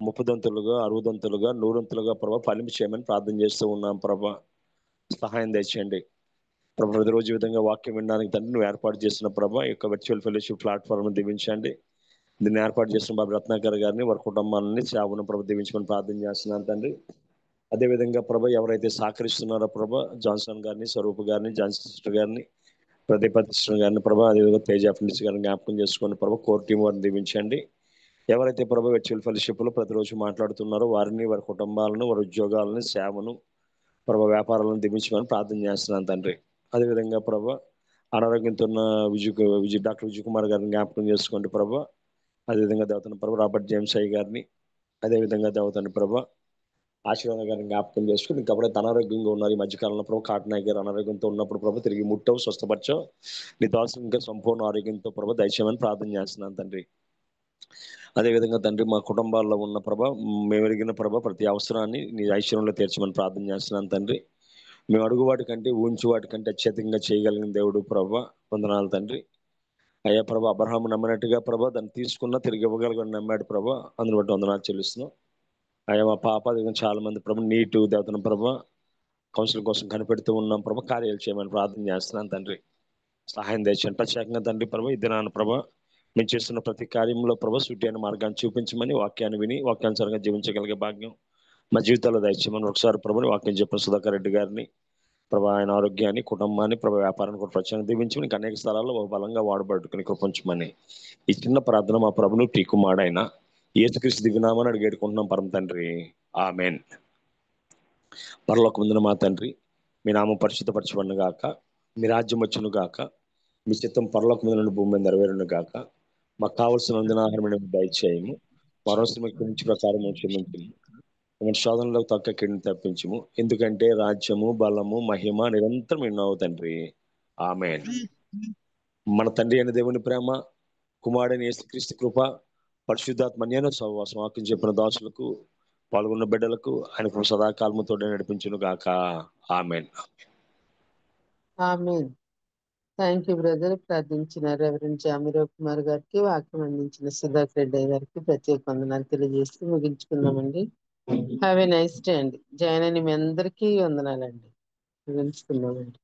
30 60 100 ప్రభా ఫలింపు చేయమని ప్రార్థన చేస్తూ ఉన్నాం ప్రభా. సహాయం దయచేయండి ప్రభా. ప్రతిరోజు ఈ విధంగా వాక్యం వినడానికి తండ్రి నువ్వు ఏర్పాటు చేసిన ప్రభా ఈ యొక్క వర్చువల్ ఫెలోషిప్ ప్లాట్ఫామ్ దీవించండి. దీన్ని ఏర్పాటు చేసిన బాబు రత్నాకర్ గారిని వారి కుటుంబాలని సేవను ప్రభు దీవించమని ప్రార్థన చేస్తున్నాను తండ్రి. అదేవిధంగా ప్రభా ఎవరైతే సహకరిస్తున్నారో ప్రభా జాన్సన్ గారిని, స్వరూప్ గారిని, జాన్సన్ సిస్టర్ గారిని, ప్రదీప సిస్టర్ గారిని ప్రభా, అదేవిధంగా తేజ ఫినిష్ గారిని జ్ఞాపకం చేసుకుని ప్రభా కోర్ టీం వారిని దీవించండి. ఎవరైతే ప్రభా వర్చువల్ ఫెలోషిప్ లో ప్రతిరోజు మాట్లాడుతున్నారో వారిని, వారి కుటుంబాలను, వారి ఉద్యోగాలను, సేవను ప్రభా వ్యాపారాలను దీవించమని ప్రార్థన చేస్తున్నాను తండ్రి. అదేవిధంగా ప్రభా అనారోగ్యంతో ఉన్న డాక్టర్ విజయ్ కుమార్ గారిని జ్ఞాపకం చేసుకోండి ప్రభా. అదేవిధంగా దేవతని ప్రభా రాబర్ట్ జేమ్స్ అయ్య గారిని, అదేవిధంగా దేవతని ప్రభా ఆశీర్వాద గారిని జ్ఞాపకం చేసుకుని ఇంకా అప్పుడైతే అనారోగ్యంగా ఉన్నారు ఈ మధ్యకాలంలో ప్రభు కాటనాయ్ గారు అనారోగ్యంతో ఉన్నప్పుడు ప్రభు తిరిగి ముట్టవు, స్వస్థపరచవు, నీ దాసు ఇంకా సంపూర్ణ ఆరోగ్యంతో ప్రభు దయచేయమని ప్రార్థన చేస్తున్నాను తండ్రి. అదేవిధంగా తండ్రి మా కుటుంబాల్లో ఉన్న ప్రభ మేము ఎరిగిన ప్రభ ప్రతి అవసరాన్ని నీ ఐశ్వర్యంలో తీర్చమని ప్రార్థన చేస్తున్నాను తండ్రి. మేము అడుగు వాటికంటే ఊంచు వాటికంటే అత్యధికంగా చేయగలిగిన దేవుడు ప్రభ వందనాలు తండ్రి. అయ్యా ప్రభ అబ్రహాము నమ్మినట్టుగా ప్రభ దాన్ని తీసుకున్నా తిరిగి ఇవ్వగలిగిన నమ్మాడు ప్రభ, అందుని బట్టి వందనాలు చెల్లిస్తున్నాం. అయ్యా మా పాప చాలా మంది ప్రభ నీటు దేవతను ప్రభ కౌన్సిలింగ్ కోసం కనిపెడుతూ ఉన్నాం ప్రభ, కార్యాలు చేయమని ప్రార్థన చేస్తున్నాను తండ్రి. సహాయం తెచ్చండి ప్రత్యేకంగా తండ్రి ప్రభ ఈ దినాన ప్రభ మేము చేస్తున్న ప్రతి కార్యంలో ప్రభ సూటి అయిన మార్గాన్ని చూపించమని, వాక్యాన్ని విని వాక్యానుసారంగా జీవించగలిగే భాగ్యం మా జీవితాల్లో దయచేయమని ఒకసారి ప్రభుని వాక్యం చెప్పిన సుధాకర్ రెడ్డి గారిని ప్రభా ఆయన ఆరోగ్యాన్ని, కుటుంబాన్ని, ప్రభా వ్యాపారాన్ని కూడా ప్రత్యేకంగా దీవించమని అనేక స్థలాల్లో బలంగా వాడబడుకుని కృపించమని ఈ చిన్న ప్రార్థన మా ప్రభును టీకుమాడైన యేసుక్రీస్తు దివ్యనామని అడిగి వేడుకుంటున్నాం పరమ తండ్రి, ఆమెన్. పరలోకమందున మా తండ్రి మీ నామం పరిశుద్ధపరచబడును గాక, మీ రాజ్యం వచ్చును గాక, మీ చిత్తం పరలోకమందున భూమి మీద నెరవేరును గాక, మాకు కావలసిన ఆహారం దయచేయము, మరోసం నుంచి ప్రకారం క్షమించము, మన శోధనలో తక్క కింద తప్పించము, ఎందుకంటే రాజ్యము, బలము, మహిమ నిరంతరం ఎన్నో తండ్రి, ఆమెన్. మన తండ్రి అయిన దేవుని ప్రేమ, కుమారుడైన యేసుక్రీస్తు కృప, పరిశుద్ధాత్మ అన్యోన్య సహవాసం వాక్యం చెప్పిన దాసులకు పాల్గొన్న బిడ్డలకు ఆయన సదాకాలముతో నడిపించును గాక, amen. Amen. Thank you brother. ప్రార్థించిన రెవరెండ్ జామిరావు కుమార్ గారికి, వాక్యం అందించిన సుధాకర్ రెడ్డి గారికి ప్రత్యేక వందనాలు తెలియజేస్తూ ముగించుకుందామండి. హ్యావ్ ఎ నైస్ డే అండి. జాయిన్ అయిన మీ అందరికీ వందనాలండి. ముగించుకుందామండి.